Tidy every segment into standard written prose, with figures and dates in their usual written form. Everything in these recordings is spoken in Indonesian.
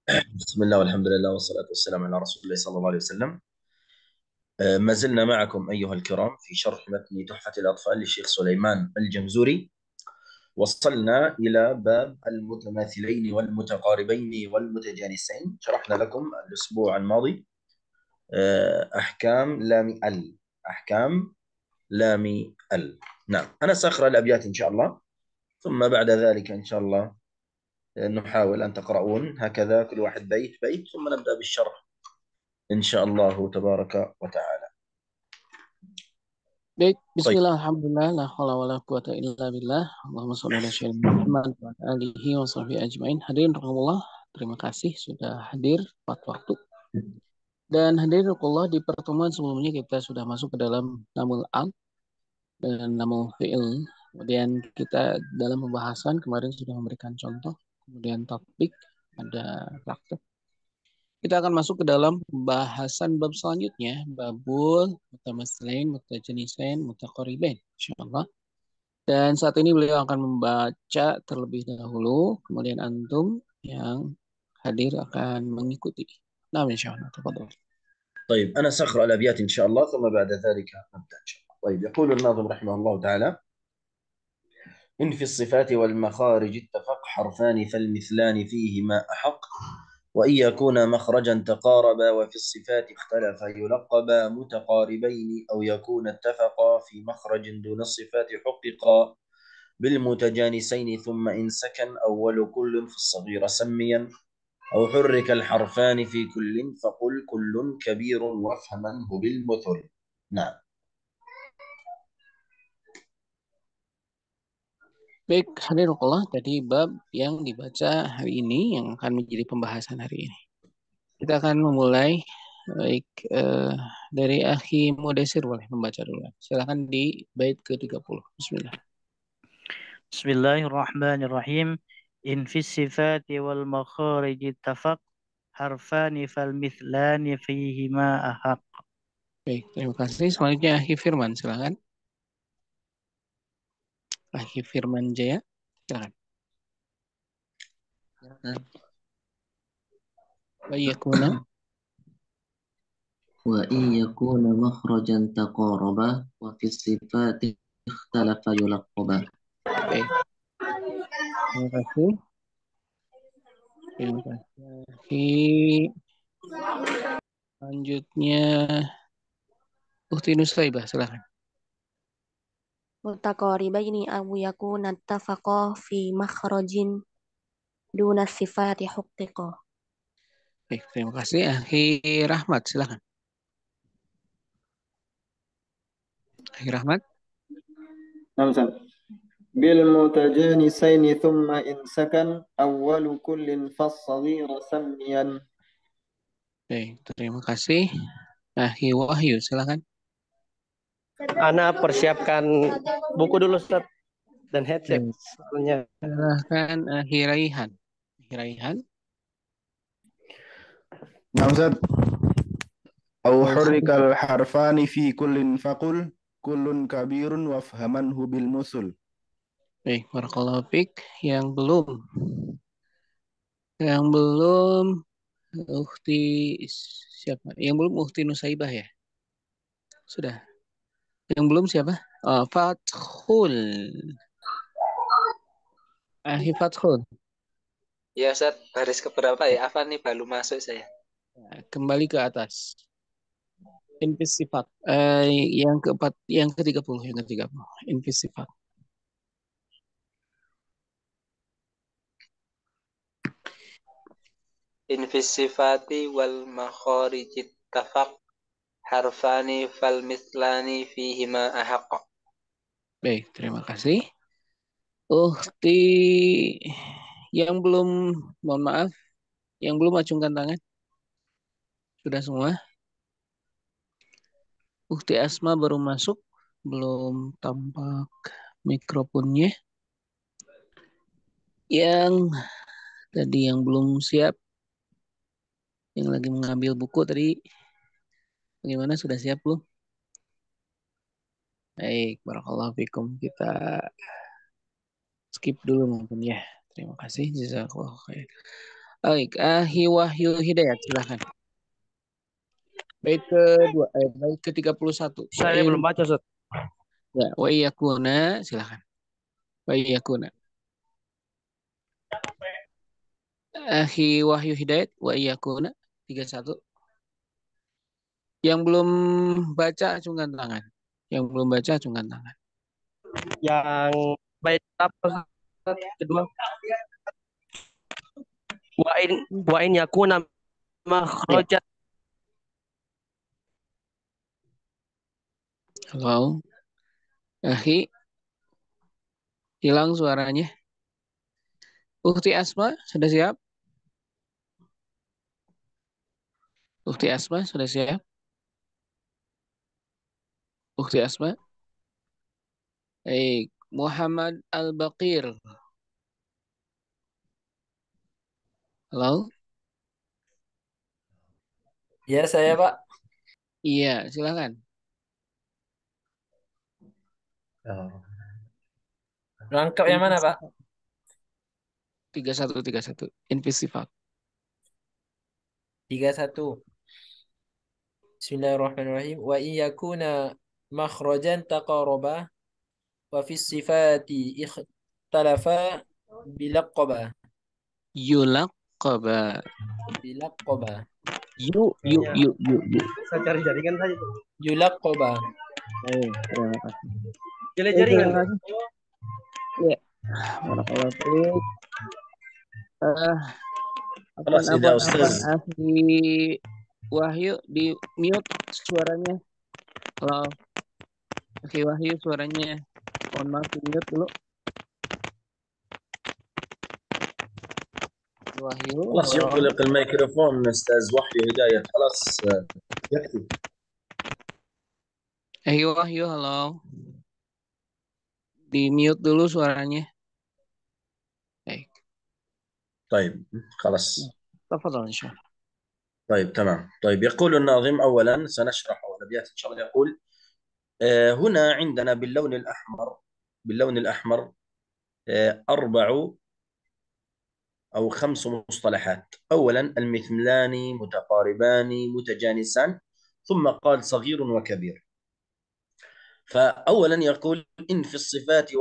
بسم الله والحمد لله والصلاة والسلام على رسول الله صلى الله عليه وسلم. ما زلنا معكم أيها الكرام في شرح متن تحفة الأطفال للشيخ سليمان الجمزوري. وصلنا إلى باب المتماثلين والمتقاربين والمتجانسين. شرحنا لكم الأسبوع الماضي أحكام لام ال. أحكام لام ال. نعم، أنا سأقرأ الأبيات إن شاء الله، ثم بعد ذلك إن شاء الله نحاول أن تقرؤون هكذا كل واحد بيت بيت، ثم نبدأ بالشرح إن شاء الله تبارك وتعالى. Baik, طيب. bismillah, alhamdulillah, la haula wa la quwata illa billah. Allahumma sholli ala sayyidina Muhammad wa ala alihi wa sahbihi ajmain. Hadirin rahimakumullah, terima kasih sudah hadir tepat waktu. Dan hadirin rahimakumullah, di pertemuan sebelumnya kita sudah masuk ke dalam namul al dan namul fi'il. Kemudian kita dalam pembahasan kemarin sudah memberikan contoh, kemudian topik, ada praktek. Kita akan masuk ke dalam pembahasan bab selanjutnya, babul mutamatsilain, mutajanisain, mutaqaribain, insyaallah. Dan saat ini beliau akan membaca terlebih dahulu, kemudian antum yang hadir akan mengikuti. Nah, insyaallah. Tafadhol. طيب أنا سأقرأ الأبيات إن شاء الله، ثم بعد ذلك نبدأ إن شاء الله. طيب، يقول الناظم رحمه الله تعالى: إن في الصفات والمخارج اتفق حرفان فالمثلان فيهما أحق، وإن يكون مخرجا تقاربا وفي الصفات اختلفا يلقبا متقاربين، أو يكون اتفقا في مخرج دون الصفات حققا بالمتجانسين، ثم إن سكن أول كل في الصغير سميا، أو حرك الحرفان في كل فقل كل كبير وافهمنه بالمثل. نعم. Baik, hadirin Allah, tadi bab yang dibaca hari ini yang akan menjadi pembahasan hari ini. Kita akan memulai baik dari Akhi Mudesir, boleh membaca dulu. Silakan di bait ke-30. Bismillah. Bismillahirrahmanirrahim. In fis sifati wal makharij ittafaq harfani fal mithlani fihima ahaq. Baik, terima kasih. Selanjutnya Akhi Firman, silakan. Akhi Firman Jaya, silakan. Bayyakuna. وإن يكون مخرجا تقاربا وفي الصفات اختلف يلقبا. Baik, terima kasih. Terima kasih. Selanjutnya Ukti Nusaibah, silakan. متقاربين أو يكون اتفقا في مخرج دون الصفات حققا. Baik, terima kasih. Akhi Rahmat, silakan. Akhi Rahmat. نعم سلام. بالمتجانسين ثم إن سكن أول كل فالصغير سميا. Baik, terima kasih. Akhi Wahyu, silakan. Ana persiapkan buku dulu, Ustaz, dan headset. Soalnya. Silakan Akhi Raihan. Akhi Raihan. نعم أستاذ. أو حرك الحرفان في كل فقل كل كبير وافهمنه بالمثل. Baik, barakallahu fiik. Yang belum Ukti siapa? Yang belum Ukti Nusaibah ya? Sudah. Yang belum siapa? Fathul. Akhi Fathul. Ya Ustaz, baris keberapa ya? Apa nih baru masuk saya? Kembali ke atas. Infis sifat. Yang keempat, yang ke-30, yang ke-30. Infis sifat. Infis sifati wal makharijit tafaq harfani fal mislani fihima ahaq. Baik, terima kasih. Ukti yang belum, mohon maaf, yang belum acungkan tangan. Sudah semua? Ukti Asma baru masuk, belum tampak mikrofonnya. Yang tadi yang belum siap, yang lagi mengambil buku tadi, bagaimana, sudah siap belum? Baik, barakallahu fikum. Kita skip dulu mungkin ya. Terima kasih. Jazakallahu khair. Baik, Wahyu Hidayat, silakan. Bait kedua, bait ke-31. Saya belum baca, Ustaz. Ya, wa iyakuna, silakan. Wa iyakuna. Wahyu Hidayat, wa iyakuna, 31. Yang belum baca acungkan tangan. Yang belum baca acungkan tangan. Yang bait apa, Ustaz? Kedua. Wa in yakuna makhrajan. Halo. Hilang suaranya. Ukti Asma, sudah siap? Ukti Asma, sudah siap? Ukti Asma? Baik, Muhammad Al-Baqir. Halo? Ya, saya Pak. Iya, silakan. Lengkap yang mana Pak? 31. Invisifat. 31. Bismillahirrahmanirrahim. Wa iyakuna makhrajan taqaraba wa fi sifati ikhtalafa bilaqaba. Yulaqaba. Bilaqaba. Yuk. Saya cari jaringan saja tuh. Yulaqaba. Terima kasih. Cari jaringan. Ya. Barakallahu fiik. خلاص إذا أستاذ Akhi Wahyu di mute suaranya. Halo. Akhi Wahyu suaranya. Mohon maaf di mute dulu. Wahyu. خلاص يغلق الميكروفون أستاذ وحي هداية خلاص يكفي. Wahyu, halo. Di mute dulu suaranya. Baik. طيب خلاص. تفضل إن شاء الله. طيب تمام. طيب يقول الناظم أولا سنشرح الأبيات إن شاء الله. يقول هنا عندنا باللون الأحمر 4 أو 5 مصطلحات. أولا المثلان متقاربان متجانسان، ثم قال صغير وكبير. فأولا يقول إن في الصفات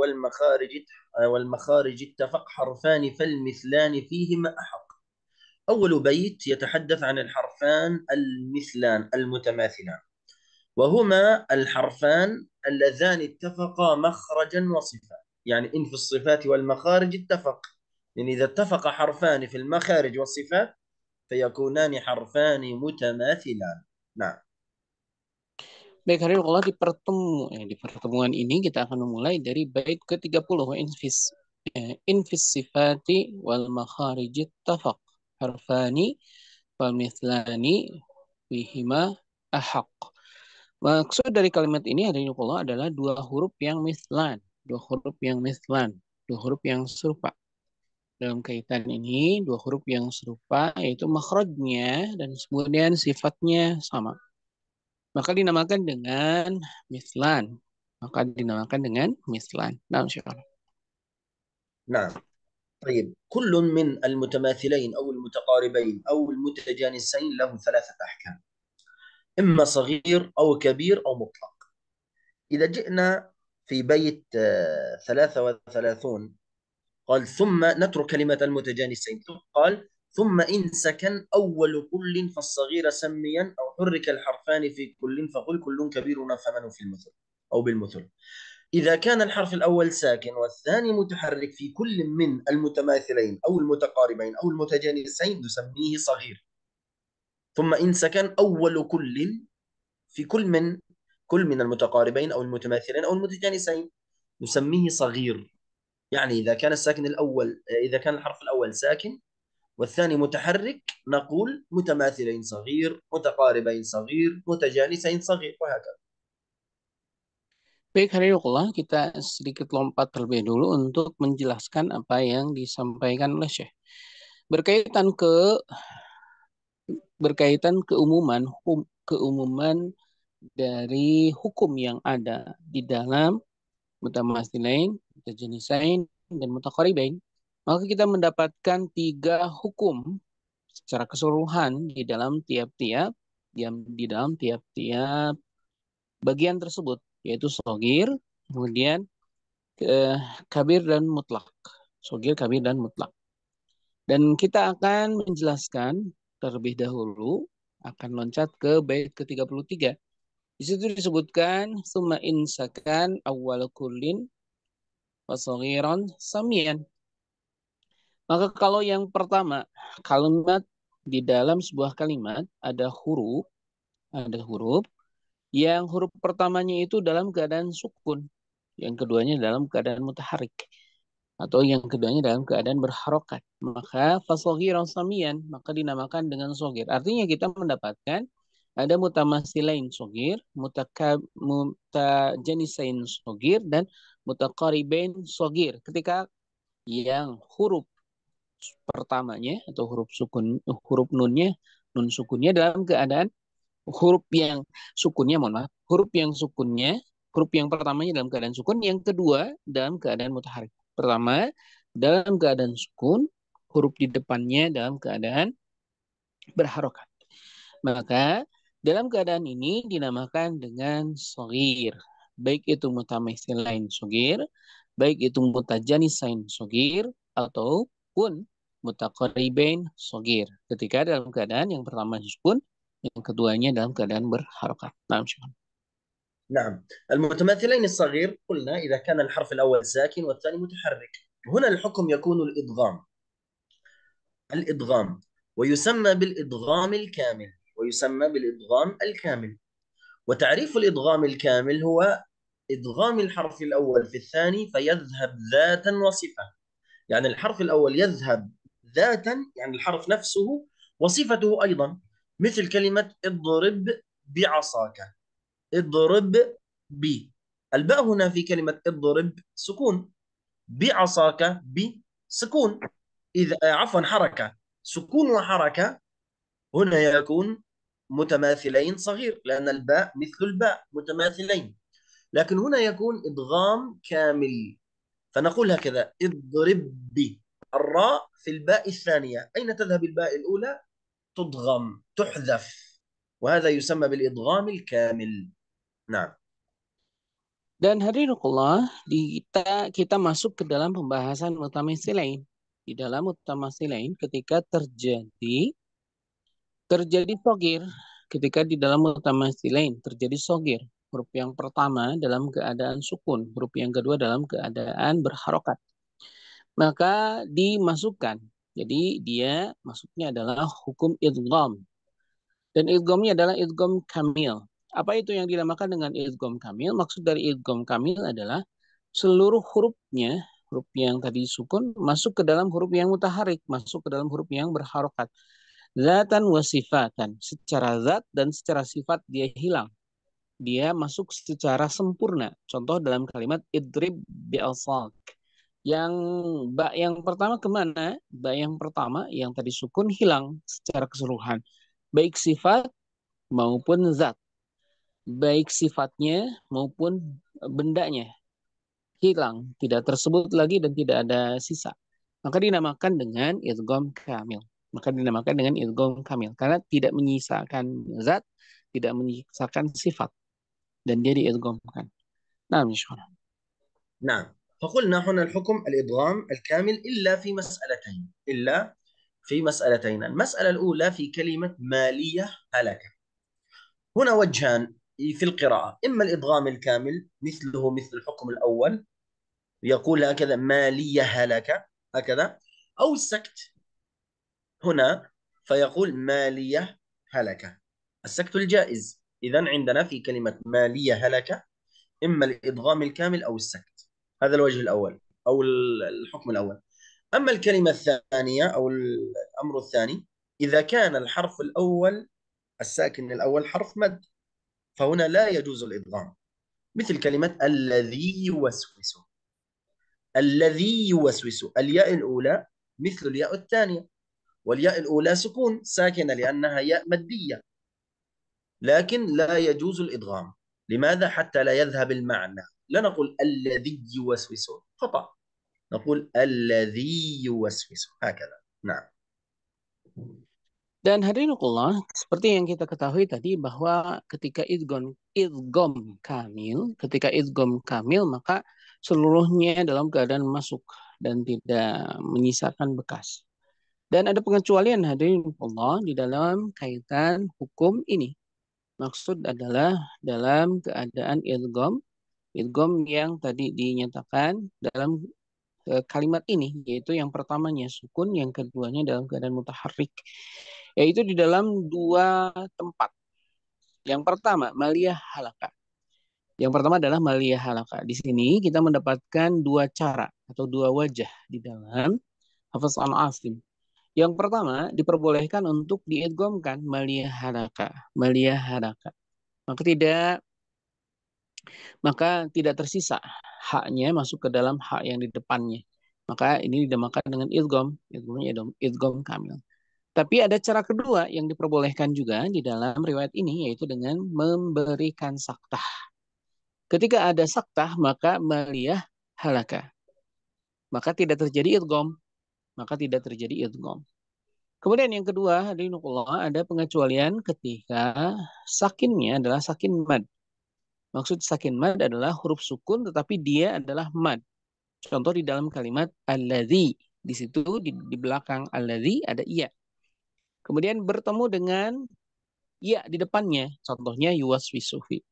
والمخارج اتفق حرفان فالمثلان فيهما أحق. أول بيت يتحدث عن الحرفان المثلان المتماثلان، وهما الحرفان اللذان اتفقا مخرجا وصفة. يعني إن في الصفات والمخارج اتفق، يعني إذا اتفق حرفان في المخارج والصفات فيكونان حرفان متماثلان. نعم. Baik, hari Allah di pertemuan ini kita akan memulai dari bait ke-30 infis sifati wal makharijit tafaq harfani wal mithlani bihima ahaq. Maksud dari kalimat ini hari Allah adalah dua huruf yang mithlan, dua huruf yang serupa. Dalam kaitan ini dua huruf yang serupa yaitu makhrajnya dan kemudian sifatnya sama. Maka dinamakan dengan mislan. Nah, insyaallah. نعم. طيب كل من المتماثلين أو المتقاربين أو المتجانسين له 3 أحكام، إما صغير أو كبير أو مطلق. إذا جئنا في بيت 33 قال ثم نترك كلمة المتجانسين، قال ثم إن سكن أول كل فالصغير سميا أو حرك الحرفان في كل فقل كل كبير فمن في المثل أو بالمثل. إذا كان الحرف الأول ساكن والثاني متحرك في كل من المتماثلين أو المتقاربين أو المتجانسين نسميه صغير. ثم إن سكن أول كل في كل من المتقاربين أو المتماثلين أو المتجانسين نسميه صغير. يعني إذا كان الحرف الأول ساكن والثاني متحرك نقول متماثلين صغير، متقاربين صغير، متجانسين صغير، وهكذا. Baik, hari Allah kita sedikit lompat terlebih dulu untuk menjelaskan apa yang disampaikan oleh Syekh. Berkaitan keumuman dari hukum yang ada di dalam mutamatsilain, mutajanisain, dan mutaqaribain. Maka kita mendapatkan 3 hukum secara keseluruhan di dalam tiap-tiap bagian tersebut, yaitu sogir, kemudian kabir dan mutlak. Sogir, kabir, dan mutlak. Dan kita akan menjelaskan terlebih dahulu, akan loncat ke bait ke-33. Di situ disebutkan summa insakan awwal kullin wa saghiran samian. Maka kalau yang pertama, kalimat di dalam sebuah kalimat ada huruf yang huruf pertamanya itu dalam keadaan sukun, yang keduanya dalam keadaan mutaharik, atau yang keduanya dalam keadaan berharokat. Maka fasoghiran samian, maka dinamakan dengan sogir. Artinya kita mendapatkan ada mutamasilain sogir, mutajanisain sogir, dan mutaqaribain sogir. Ketika yang huruf pertamanya atau huruf nunnya, nun sukunnya dalam keadaan huruf yang sukunnya, huruf yang pertamanya dalam keadaan sukun, yang kedua dalam keadaan mutaharik. Pertama dalam keadaan sukun, huruf di depannya dalam keadaan berharokat. Maka dalam keadaan ini dinamakan dengan sogir. Baik itu mutamasilain sogir, baik itu mutajanisain sogir, ataupun mutaqaribain sogir. Ketika dalam keadaan yang pertama sukun, yang keduanya dalam keadaan berharokat. نعم. المتماثلين الصغير قلنا إذا كان الحرف الأول ساكن والثاني متحرك. هنا الحكم يكون الإدغام ويسمى بالإدغام الكامل. وتعريف الإدغام الكامل هو إدغام الحرف الأول في الثاني فيذهب ذاتا وصفة. يعني الحرف الأول يذهب ذاتا، يعني الحرف نفسه، وصفته أيضا، مثل كلمة اضرب بعصاك، اضرب بي. الباء هنا في كلمة اضرب سكون، بعصاك بسكون، إذا حركة، سكون وحركة هنا يكون متماثلين صغير، لأن الباء مثل الباء متماثلين. لكن هنا يكون إدغام كامل، فنقول هكذا اضرب بي. الراء في الباء الثانية، أين تذهب الباء الأولى؟ تضغم، تحذف، وهذا يسمى بالإدغام الكامل. نعم. Dan hadirinullah, kita masuk ke dalam pembahasan mutamasilain. Di dalam mutamasilain ketika terjadi sogir, ketika di dalam mutamasilain terjadi sogir, huruf yang pertama dalam keadaan sukun, huruf yang kedua dalam keadaan berharokat, maka dimasukkan. Jadi dia masuknya adalah hukum idgham. Dan idghamnya adalah idgham kamil. Apa itu yang dinamakan dengan idgham kamil? Maksud dari idgham kamil adalah seluruh hurufnya, huruf yang tadi sukun, masuk ke dalam huruf yang mutaharik, masuk ke dalam huruf yang berharokat. Zatan wa sifatan. Secara zat dan secara sifat dia hilang. Dia masuk secara sempurna. Contoh dalam kalimat idrib bi'asak. Yang pertama kemana? Ba yang pertama yang tadi sukun hilang secara keseluruhan. Baik sifat maupun zat. Baik sifatnya maupun bendanya hilang, tidak tersebut lagi dan tidak ada sisa. Maka dinamakan dengan idgham kamil. Karena tidak menyisakan zat, tidak menyisakan sifat, dan dia diidghamkan. Nah, insyaallah. نعم. فقلنا هنا الحكم الإدغام الكامل إلا في مسألتين. المسألة الأولى في كلمة مالية هلكة. هنا وجهان في القراءة، إما الإدغام الكامل مثله مثل الحكم الأول يقول هكذا مالية هلكة هكذا، أو السكت هنا فيقول مالية هلكة، السكت الجائز. إذن عندنا في كلمة مالية هلكة إما الإدغام الكامل أو السكت. هذا الوجه الأول أو الحكم الأول. أما الكلمة الثانية أو الأمر الثاني، إذا كان الحرف الأول الساكن الأول حرف مد فهنا لا يجوز الإدغام، مثل كلمة الذي يوسوس. الذي يوسوس، الياء الأولى مثل الياء الثانية، والياء الأولى سكون ساكنة لأنها ياء مدية، لكن لا يجوز الإدغام. لماذا؟ حتى لا يذهب المعنى. لا نقول الذي يوسوس، خطأ، نقول الذي يوسوس هكذا. نعم. Dan hadirinullah, seperti yang kita ketahui tadi bahwa ketika idgham kamil, maka seluruhnya dalam keadaan masuk dan tidak menyisakan bekas. Dan ada pengecualian hadirinullah di dalam kaitan hukum ini. Maksud adalah dalam keadaan idgham yang tadi dinyatakan dalam kalimat ini, yaitu yang pertamanya sukun, yang keduanya dalam keadaan mutaharrik, yaitu di dalam dua tempat. Yang pertama, maliyah halaka. Yang pertama adalah maliyah halaka. Di sini kita mendapatkan dua cara atau dua wajah di dalam Hafaz an Asim. Yang pertama, diperbolehkan untuk diidghamkan maliyah halaka. Maka tidak tersisa haknya masuk ke dalam hak yang di depannya. Maka ini dinamakan dengan idgham kamil. Tapi ada cara kedua yang diperbolehkan juga di dalam riwayat ini, yaitu dengan memberikan saktah. Ketika ada saktah, maka maliyah halaka. Maka tidak terjadi idgham. Kemudian yang kedua, ada pengecualian ketika sakinnya adalah sakin mad. Maksud sakin mad adalah huruf sukun tetapi dia adalah mad. Contoh di dalam kalimat alladzi. Di situ di belakang alladzi ada iya. Kemudian bertemu dengan iya di depannya. Contohnya yuwaswisu fi.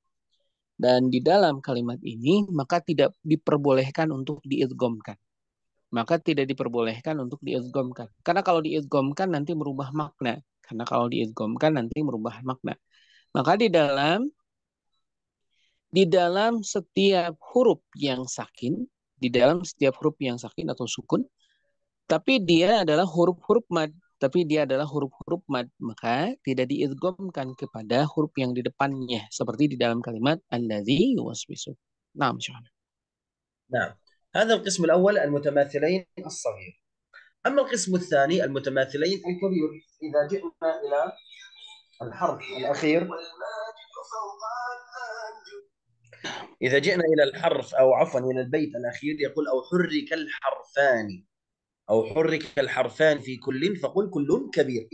Dan di dalam kalimat ini maka tidak diperbolehkan untuk diidghamkan. Karena kalau diidghamkan nanti merubah makna. Maka di dalam setiap huruf yang sakin, atau sukun, tapi dia adalah huruf-huruf mad, maka tidak diidghamkan kepada huruf yang di depannya, seperti di dalam kalimat alladzi yuwaswisu. Naam, syahana. نعم هذا القسم الأول المتماثلين الصغير. أما القسم الثاني المتماثلين الكبير. إذا جئنا إلى الحرف الأخير إلى البيت الأخير يقول أو حرك الحرفان في كل فقل كل كبير.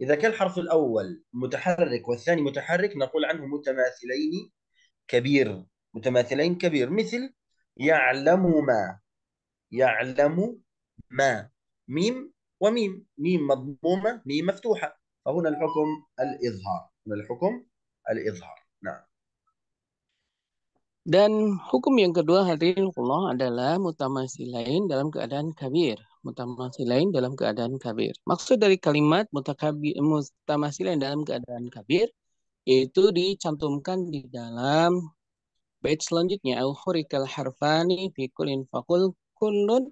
إذا كان الحرف الأول متحرك والثاني متحرك نقول عنه متماثلين كبير مثل يعلم ما ميم وميم، ميم مضمومة ميم مفتوحة، فهنا الحكم الإظهار. نعم. Dan hukum yang kedua hadirin Allah adalah mutamasilain dalam keadaan kabir. Maksud dari kalimat mutamasilain dalam keadaan kabir yaitu dicantumkan di dalam bait selanjutnya, au hurikal harfani fi kullin faqul kullun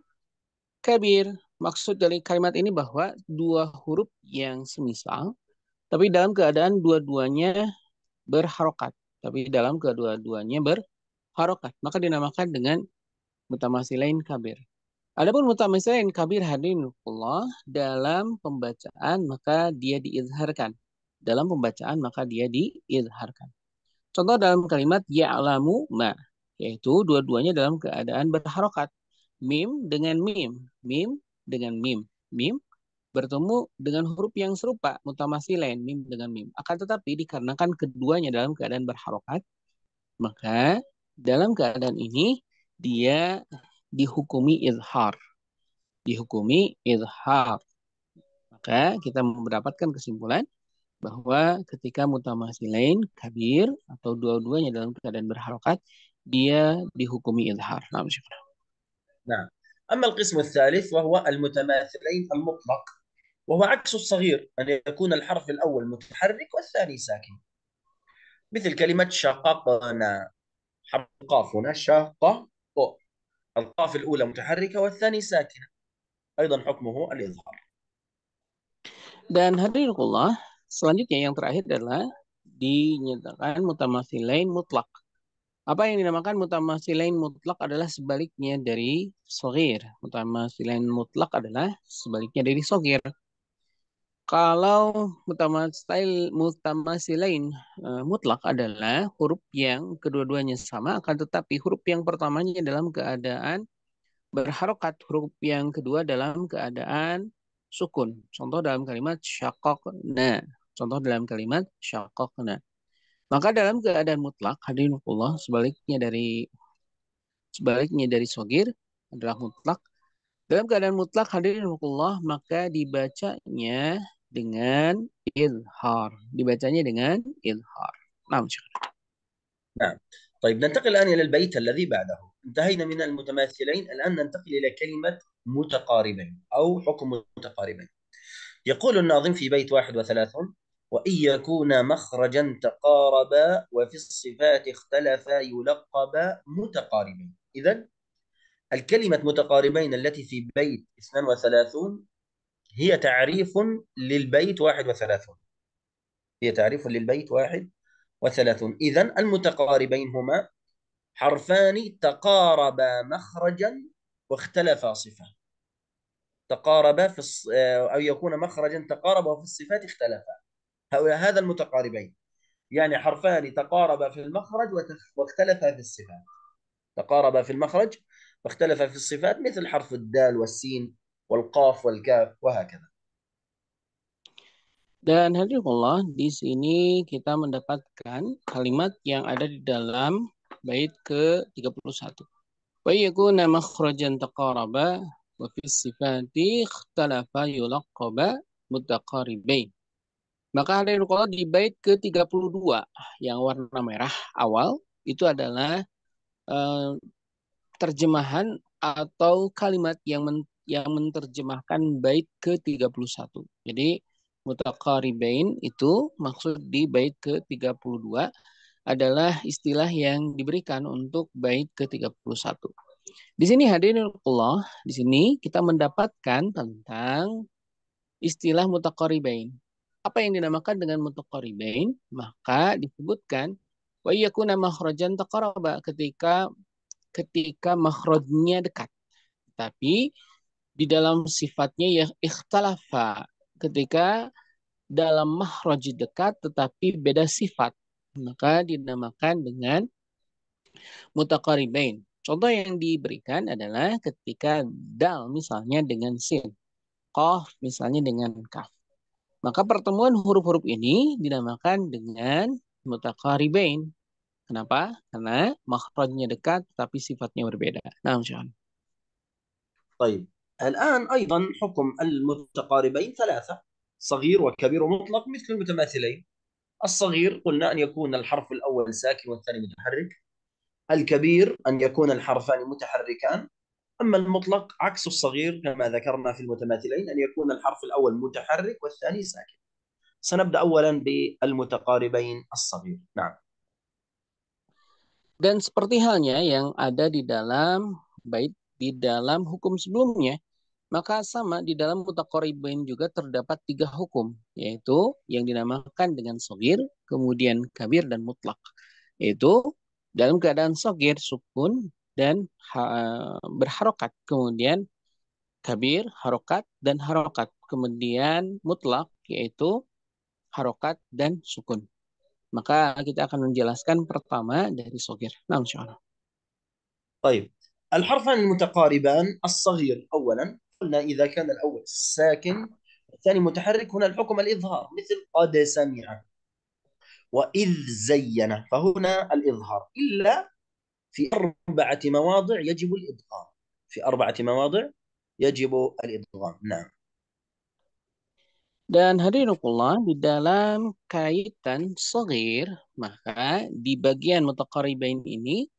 kabir. Maksud dari kalimat ini bahwa dua huruf yang semisal tapi dalam keadaan dua-duanya berharokat. Maka dinamakan dengan mutamasilain kabir. Adapun mutamasilain kabir hadinullah dalam pembacaan maka dia diizharkan. Contoh dalam kalimat ya'lamu ma, yaitu dua-duanya dalam keadaan berharokat. Mim dengan mim, mim bertemu dengan huruf yang serupa, mutamasilain, mim dengan mim. Akan tetapi dikarenakan keduanya dalam keadaan berharokat, maka dalam keadaan ini dia dihukumi izhar. Maka kita mendapatkan kesimpulan bahwa ketika mutamasilain kabir atau dua-duanya dalam keadaan berharokat, dia dihukumi izhar. نعم. أما القسم الثالث وهو المتماثلين المطلق، وهو عكس الصغير، أن يكون الحرف الأول متحرك والثاني ساكن. مثل كلمة شققنا، حرف القاف هنا شق، القاف الأولى متحركة والثاني ساكنة، أيضا حكمه الإظهار. Dan hadirinullah, selanjutnya yang terakhir adalah dinyatakan mutamasilain mutlak. Apa yang dinamakan mutamasilain mutlak adalah sebaliknya dari shagir. Mutamasilain mutlak adalah sebaliknya dari shagir. Kalau mutamasilain mutlak adalah huruf yang kedua-duanya sama, akan tetapi huruf yang pertamanya dalam keadaan berharokat, huruf yang kedua dalam keadaan sukun. Contoh dalam kalimat syaqaqna. Contoh dalam kalimat syaqaqna. Maka dalam keadaan mutlak, hadirinullah, sebaliknya dari sogir adalah mutlak. Dalam keadaan mutlak, hadirinullah, maka dibacanya dengan ilhar. Dibacanya dengan ilhar. Nah, نعم. طيب ننتقل الآن إلى البيت الذي بعده. انتهينا من المتماثلين، الآن ننتقل إلى كلمة متقاربين أو حكم متقاربين. يقول الناظم في بيت 31: وإن يكون مخرجا تقاربا وفي الصفات اختلفا يلقبا متقاربين. إذن الكلمة متقاربين التي في بيت 32 هي تعريف للبيت 31. هي تعريف للبيت 31. إذن المتقاربين هما حرفان تقاربا مخرجا واختلفا صفة. تقاربا أو يكون مخرجا تقاربا وفي الصفات اختلفا. هذا المتقاربين، يعني حرفان تقاربا في المخرج واختلفا في الصفات. تقاربا في المخرج واختلفا في الصفات، مثل حرف الدال والسين والقاف والكاف وهكذا. Dan hadirinullah, di sini kita mendapatkan kalimat yang ada di dalam bait ke-31. Wa yakuna makhrajan taqaraba wa fi sifati ikhtalafa yulaqqaba mutaqaribain. Maka hadirinullah, di bait ke-32 yang warna merah awal itu adalah terjemahan atau kalimat yang menerjemahkan bait ke-31. Jadi mutaqaribain itu maksud di bait ke-32 adalah istilah yang diberikan untuk bait ke-31. Di sini hadirinullah, di sini kita mendapatkan tentang istilah mutaqaribain. Apa yang dinamakan dengan mutaqaribain? Maka disebutkan wa yakuna makhrajan taqaraba, ketika makhrajnya dekat. Tapi di dalam sifatnya ya ikhtalafa, ketika dalam makhraj dekat tetapi beda sifat, maka dinamakan dengan mutaqaribain. Contoh yang diberikan adalah ketika dal misalnya dengan sin, qaf misalnya dengan kaf. Maka pertemuan huruf-huruf ini dinamakan dengan mutaqaribain. Kenapa? Karena makhrajnya dekat tapi sifatnya berbeda. Nah, Syekh. طيب الآن أيضا حكم المتقاربين ثلاثة: صغير وكبير ومطلق مثل المتماثلين. الصغير قلنا أن يكون الحرف الأول ساكن والثاني متحرك. الكبير أن يكون الحرفان متحركان. أما المطلق عكس الصغير كما ذكرنا في المتماثلين، أن يكون الحرف الأول متحرك والثاني ساكن. سنبدأ أولا بالمتقاربين الصغير. نعم. Dan seperti halnya yang ada di dalam bait di dalam hukum sebelumnya, maka sama di dalam mutaqaribain juga terdapat 3 hukum, yaitu yang dinamakan dengan shagir, kemudian kabir dan mutlak. Yaitu dalam keadaan shagir sukun dan berharokat, kemudian kabir harokat dan harokat, kemudian mutlak yaitu harokat dan sukun. Maka kita akan menjelaskan pertama dari shagir. Nah, insyaallah. طيب الحرفان المتقاربان الصغير أولا قلنا إذا كان الأول ساكن الثاني متحرك، هنا الحكم الإظهار مثل قد سمع وإذ زين، فهنا الإظهار إلا في 4 مواضع يجب الإدغام. في 4 مواضع يجب الإدغام. نعم. Dan hadirinullah, di dalam kaitan shagir, maka di bagian mutaqaribain ini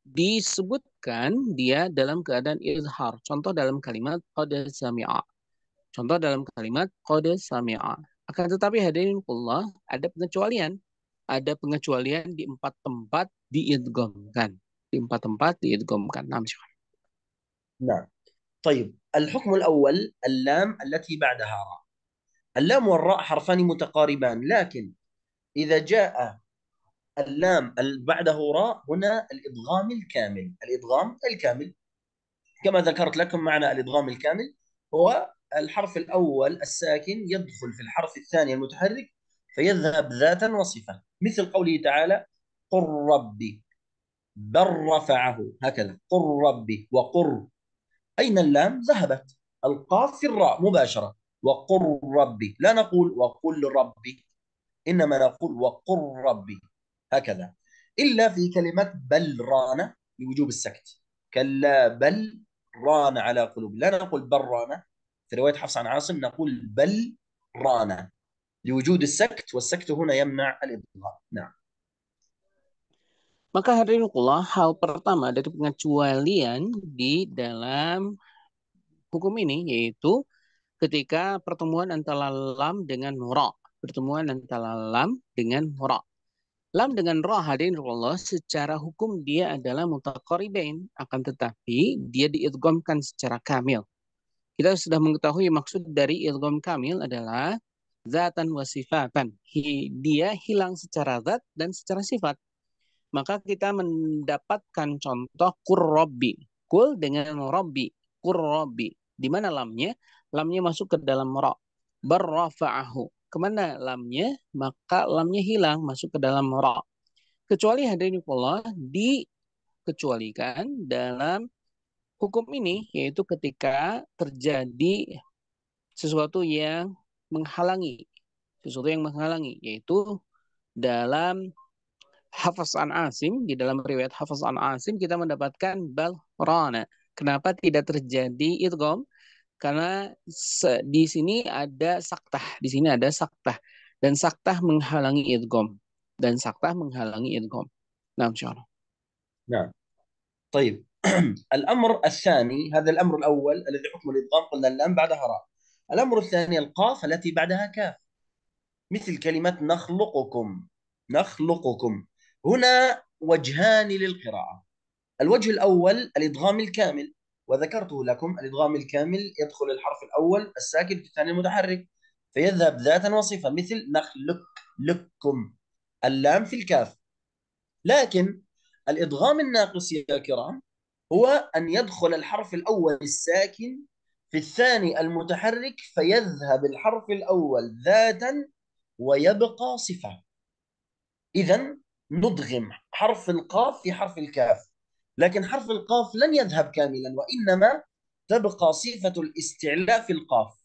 disebutkan dia dalam keadaan izhar. Contoh dalam kalimat qad sami'a. Contoh dalam kalimat qad sami'a. Akan tetapi hadirinullah, ada pengecualian. Ada pengecualian di 4 tempat diidghamkan. Di 4 tempat diidghamkan. نعم. طيب الحكم الأول اللام التي بعدها راء. اللام والراء حرفان متقاربان، لكن إذا جاء اللام بعده راء هنا الإدغام الكامل. الإدغام الكامل كما ذكرت لكم، معنى الإدغام الكامل هو الحرف الأول الساكن يدخل في الحرف الثاني المتحرك فيذهب ذاتا وصفة، مثل قوله تعالى قل ربي، بل رفعه، هكذا قل ربي وقر. أين اللام؟ ذهبت. القاف في الراء مباشرة، وقل ربي، لا نقول وقل ربي، إنما نقول وقل ربي هكذا، إلا في كلمة بل ران لوجوب السكت. كلا بل ران على قلوب، لا نقول بل ران. في رواية حفص عن عاصم نقول بل ران لوجود السكت، والسكت هنا يمنع الإضغام. نعم. Maka hadirin Allah, hal pertama dari pengecualian di dalam hukum ini yaitu ketika pertemuan antara lam dengan ra. Pertemuan antara lam dengan ra. Lam dengan ra, hadirin Allah, secara hukum dia adalah mutaqaribain, akan tetapi dia diidghamkan secara kamil. Kita sudah mengetahui maksud dari idgham kamil adalah zatan wa sifatan. Dia hilang secara zat dan secara sifat. Maka kita mendapatkan contoh kurrobi. Kul dengan robbi. Kurrobi. Di mana lamnya? Lamnya masuk ke dalam ra. Barrafa'ahu. Kemana lamnya? Maka lamnya hilang, masuk ke dalam ra. Kecuali hadirin Allah dikecualikan dalam hukum ini, yaitu ketika terjadi sesuatu yang menghalangi. Sesuatu yang menghalangi, yaitu dalam Hafs an Asim, di dalam riwayat Hafs an Asim kita mendapatkan bal rana. Kenapa tidak terjadi idgham? Karena di sini ada saktah, di sini ada saktah, dan saktah menghalangi idgham, dan saktah menghalangi idgham. Nah, insyaallah. نعم. طيب الأمر الثاني، هذا الأمر الأول الذي حكم الإدغام، قلنا اللام بعدها راء. الأمر الثاني القاف التي بعدها كاف، مثل كلمة نخلقكم. نخلقكم هنا وجهان للقراءة. الوجه الأول الإدغام الكامل، وذكرته لكم الإدغام الكامل يدخل الحرف الأول الساكن في الثاني المتحرك فيذهب ذاتا وصفة، مثل نخلق لكم، اللام في الكاف. لكن الإدغام الناقص يا كرام هو أن يدخل الحرف الأول الساكن في الثاني المتحرك فيذهب الحرف الأول ذاتا ويبقى صفة. إذن ندغم حرف القاف في حرف الكاف، لكن حرف القاف لن يذهب كاملا، وإنما تبقى صفة الاستعلاء في القاف،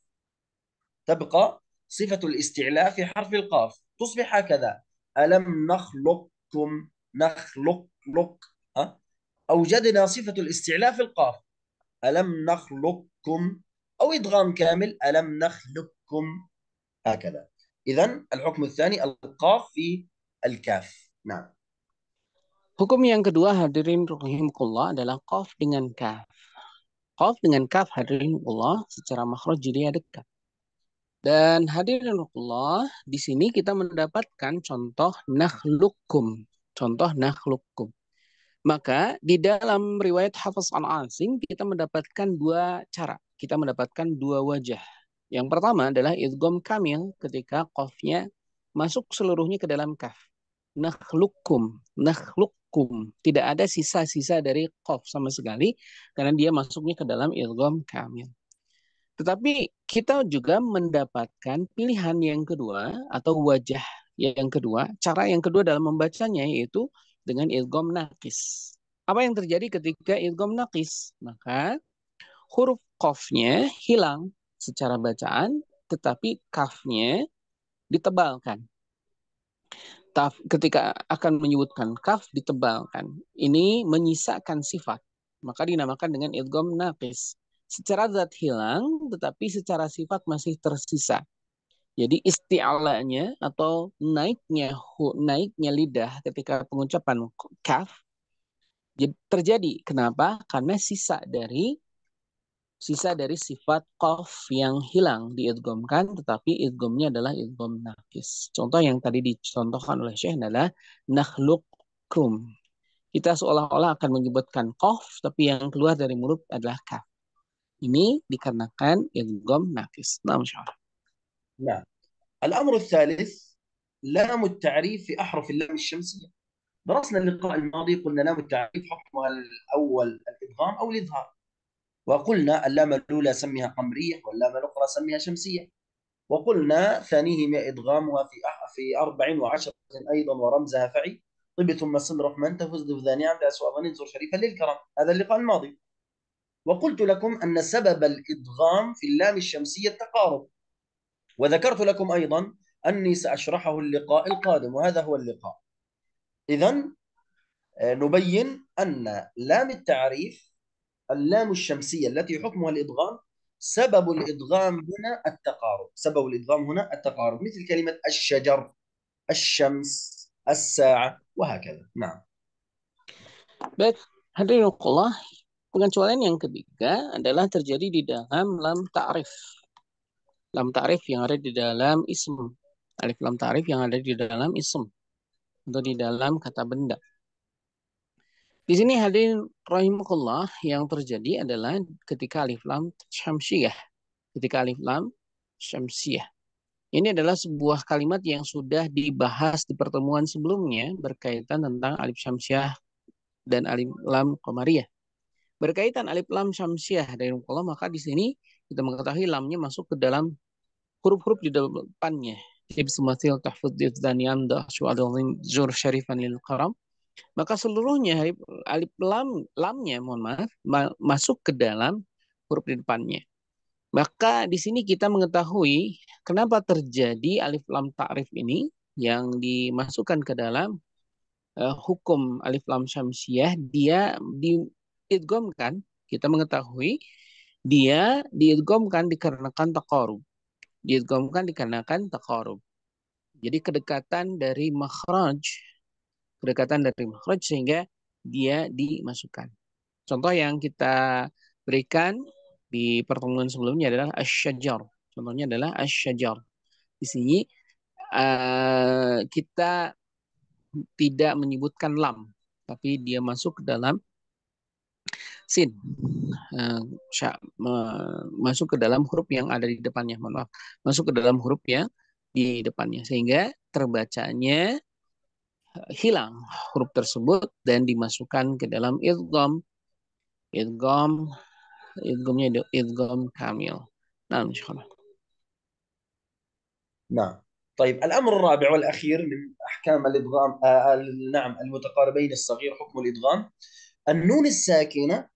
تبقى صفة الاستعلاء في حرف القاف، تصبح هكذا: ألم نخلقكم، نخلق لق، أوجدنا صفة الاستعلاء في القاف، ألم نخلقكم، أو إدغام كامل ألم نخلقكم، هكذا. إذن الحكم الثاني القاف في الكاف. نعم. Hukum yang kedua hadirin rahimakumullah adalah qaf dengan kaf. Qaf dengan kaf hadirin Allah secara makhraj dia dekat. Dan hadirin rahimakumullah, di sini kita mendapatkan contoh nakhluqkum. Contoh nakhluqkum. Maka di dalam riwayat Hafs an Asim kita mendapatkan dua cara. Kita mendapatkan dua wajah. Yang pertama adalah idgham kamil ketika qafnya masuk seluruhnya ke dalam kaf. Nakhluqkum, nakhluqkum. Tidak ada sisa-sisa dari qaf sama sekali karena dia masuknya ke dalam idgham kamil. Tetapi kita juga mendapatkan pilihan yang kedua atau wajah yang kedua, cara yang kedua dalam membacanya yaitu dengan idgham naqis. Apa yang terjadi ketika idgham naqis? Maka huruf qafnya hilang secara bacaan, tetapi kafnya ditebalkan. Ketika akan menyebutkan kaf ditebalkan, ini menyisakan sifat, maka dinamakan dengan idgham naqis. Secara zat hilang, tetapi secara sifat masih tersisa. Jadi isti'alanya atau naiknya lidah ketika pengucapan kaf terjadi. Kenapa? Karena sisa dari sifat qaf yang hilang diidghamkan, tetapi idghamnya adalah idgham naqis. Contoh yang tadi dicontohkan oleh Syekh adalah nakhluqkum. Kita seolah-olah akan menyebutkan qaf, tapi yang keluar dari mulut adalah kaf. Ini dikarenakan idgham naqis. Nah, insyaallah. نعم. الأمر الثالث لام التعريف في أحرف اللام الشمسية. درسنا اللقاء الماضي قلنا لام التعريف حكمها الأول الإدغام أو الإظهار، وقلنا اللام الأولى سميها قمرية واللام الأخرى سميها شمسية، وقلنا ثانيهما إدغامها في 14 أيضا ورمزها فعي. طب ثم صل رحمن تفز ذا نعم لأسوأ ظن زر شريفا للكرم. هذا اللقاء الماضي. وقلت لكم أن سبب الإدغام في اللام الشمسية التقارب، وذكرت لكم أيضا أني سأشرحه اللقاء القادم، وهذا هو اللقاء. إذن نبين أن لام التعريف اللام الشمسية التي حكمها الإدغام، سبب الإدغام هنا التقارب، سبب الإدغام هنا التقارب، مثل كلمة الشجر، الشمس، الساعة، وهكذا. نعم. Baik, hadirin Allah, pengecualian yang ketiga adalah terjadi di dalam lam ta'rif. Lam ta'rif yang ada di dalam ism. Alif lam ta'rif yang ada di dalam ism. Atau di dalam kata benda. Di sini hadirin rahimakumullah, yang terjadi adalah ketika alif lam syamsiyah. Ketika alif lam syamsiyah. Ini adalah sebuah kalimat yang sudah dibahas di pertemuan sebelumnya berkaitan tentang alif syamsiyah dan alif lam qamariyah. Berkaitan alif lam syamsiyah dari Allah, maka di sini kita mengetahui lamnya masuk ke dalam huruf-huruf di depannya. Ibsumatil tahfudz danian da syu'adul zur syarifan lil karam. Maka seluruhnya alif lamnya, mohon maaf, masuk ke dalam huruf di depannya. Maka di sini kita mengetahui kenapa terjadi alif lam ta'rif ini yang dimasukkan ke dalam hukum alif lam syamsiyah. Dia diidghamkan, kita mengetahui dia diidghamkan dikarenakan taqarub. Diidghamkan dikarenakan taqarub. Jadi kedekatan dari makhraj sehingga dia dimasukkan. Contoh yang kita berikan di pertemuan sebelumnya adalah asy-syajar. Contohnya adalah asy-syajar. Di sini kita tidak menyebutkan lam, tapi dia masuk ke dalam sin. Masuk ke dalam huruf yang ada di depannya. Mohon maaf. Masuk ke dalam huruf yang di depannya. Sehingga terbacanya hilang huruf tersebut dan dimasukkan ke dalam idgham. Idghamnya idgham kamil. Nah, insyaallah. نعم. طيب، الأمر الرابع والأخير من أحكام الإدغام، نعم، المتقاربين الصغير، حكم الإدغام النون الساكنة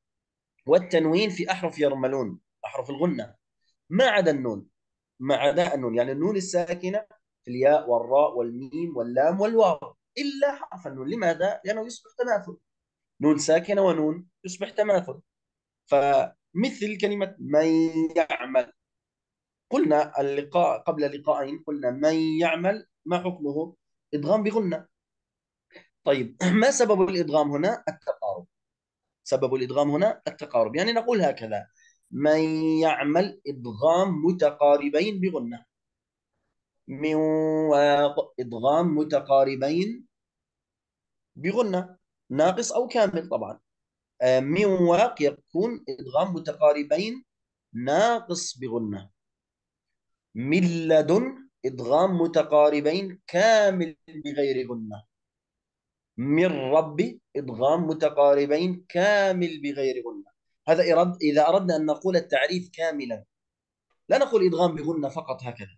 والتنوين في أحرف يرملون، أحرف الغنة، ما عدا النون، يعني النون الساكنة في الياء والراء والميم واللام والواو، إلا حرف النون. لماذا؟ لأنه يصبح تماثل، نون ساكنة ونون يصبح تماثل. فمثل كلمة من يعمل، قلنا قبل لقاءين قلنا من يعمل ما حكمه؟ إدغام بغنة. طيب، ما سبب الإدغام هنا؟ التقارب. سبب الإدغام هنا التقارب، يعني نقول هكذا: من يعمل إدغام متقاربين بغنة. من واق إدغام متقاربين بغنة، ناقص أو كامل طبعا. من واق يكون إدغام متقاربين ناقص بغنة. من لدن إدغام متقاربين كامل بغير غنة. من رب إدغام متقاربين كامل بغير غنة. هذا إذا أردنا أن نقول التعريف كاملا، لا نقول إدغام بغنة فقط هكذا،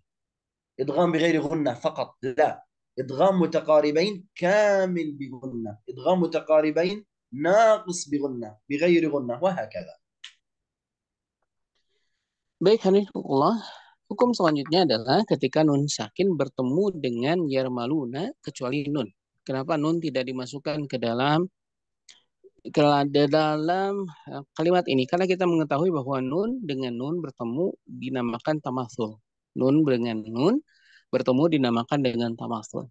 إدغام بغير غنة فقط، لا، إدغام متقاربين كامل بغنة، إدغام متقاربين ناقص بغنة بغير غنة، وهكذا. Baik, hadirin, hukum selanjutnya adalah ketika nun sakin bertemu dengan yarmaluna kecuali nun. Kenapa nun tidak dimasukkan ke dalam kalimat ini? Karena kita mengetahui bahwa nun dengan nun bertemu dinamakan tamathul. Nun dengan nun bertemu dinamakan dengan tamathul.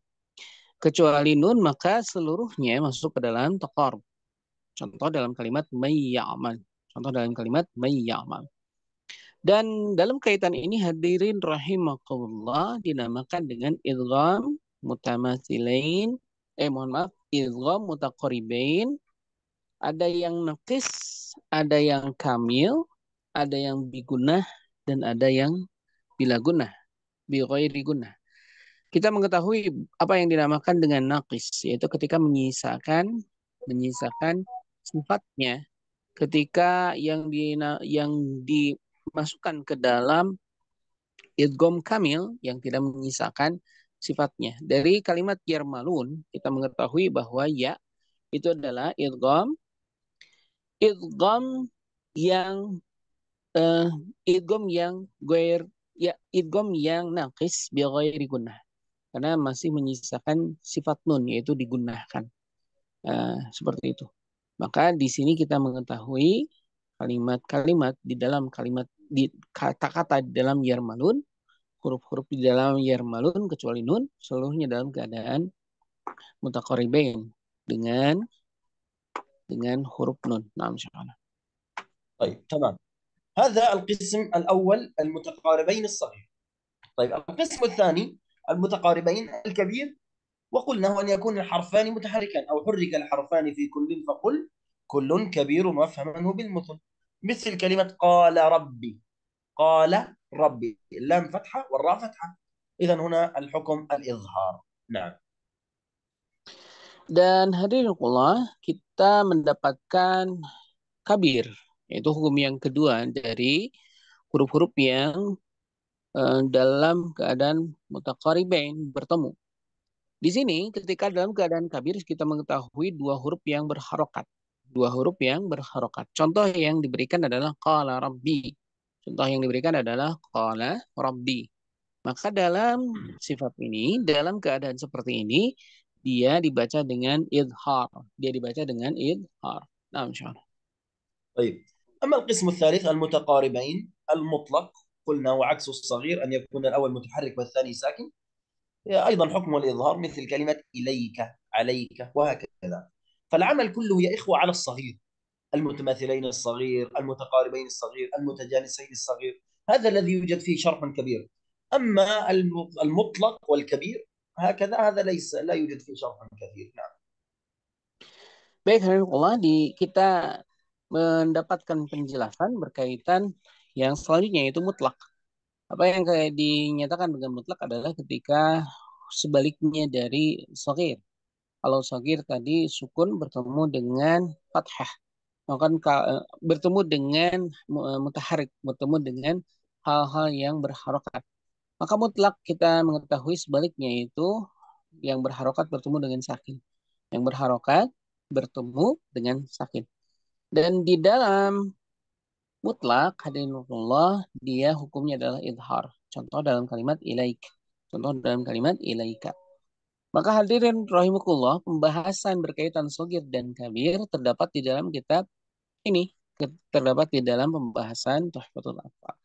Kecuali nun, maka seluruhnya masuk ke dalam taqarub. Contoh dalam kalimat may ya'mal. Dan dalam kaitan ini hadirin rahimakumullah dinamakan dengan idgham mutamathilain, idgham mutaqaribain. Ada yang naqis, ada yang kamil, ada yang bigunah, dan ada yang bila gunah, bi ghairi gunah. Kita mengetahui apa yang dinamakan dengan naqis, yaitu ketika menyisakan sifatnya, ketika yang dimasukkan ke dalam idgham kamil yang tidak menyisakan sifatnya. Dari kalimat yarmalun kita mengetahui bahwa ya itu adalah idgham yang ghair Ya, idgham yang naqis bi ghairi gunnah. Karena masih menyisakan sifat nun, yaitu digunakan. Seperti itu. Maka di sini kita mengetahui kalimat-kalimat di dalam kalimat, di kata-kata di dalam yarmalun, huruf-huruf di dalam yarmalun kecuali nun, seluruhnya dalam keadaan mutaqaribain dengan huruf nun. Naam, insyaallah. طيب تمام. هذا القسم الأول المتقاربين الصغير. طيب القسم الثاني المتقاربين الكبير، وقلنا أن يكون الحرفان متحركان أو حرك الحرفان في كل فقل كل كبير وافهمه بالمثل، مثل كلمة قال ربي. قال ربي، اللام فتحة والراء فتحة، إذن هنا الحكم الإظهار. نعم. Dan hadirinullah, kita mendapatkan kabir, yaitu hukum yang kedua dari huruf-huruf yang dalam keadaan mutaqaribain, bertemu. Di sini ketika dalam keadaan kabir kita mengetahui dua huruf yang berharokat. Dua huruf yang berharokat. Contoh yang diberikan adalah qala rabbi. Contoh yang diberikan adalah qala rabbi. Maka dalam sifat ini, dalam keadaan seperti ini, dia dibaca dengan idhar. Dia dibaca dengan idhar. Nah, insyaallah. طيب. أما القسم الثالث المتقاربين المطلق، قلنا وعكس الصغير أن يكون الأول متحرك والثاني ساكن، أيضا حكم الإظهار مثل كلمة إليك عليك وهكذا. فالعمل كله يا إخوة على الصغير، المتماثلين الصغير، المتقاربين الصغير، المتجانسين الصغير، هذا الذي يوجد فيه شرح كبير. أما المطلق والكبير هكذا هذا لا يوجد فيه شرح كثير. نعم. Baik, alhamdulillah, kita mendapatkan penjelasan berkaitan yang selanjutnya, yaitu mutlak. Apa yang dinyatakan dengan mutlak adalah ketika sebaliknya dari shagir. Kalau shagir tadi sukun bertemu dengan fathah, maka bertemu dengan mutaharik, bertemu dengan hal-hal yang berharokat. Maka mutlak kita mengetahui sebaliknya, yaitu yang berharokat bertemu dengan sakin. Yang berharokat bertemu dengan sakin. Dan di dalam mutlak, hadirinullah, dia hukumnya adalah idhar. Contoh dalam kalimat ilaik. Contoh dalam kalimat ilaika. Maka hadirin rahimakumullah, pembahasan berkaitan shagir dan kabir terdapat di dalam kitab ini. Terdapat di dalam pembahasan Tuhfatul Atfal.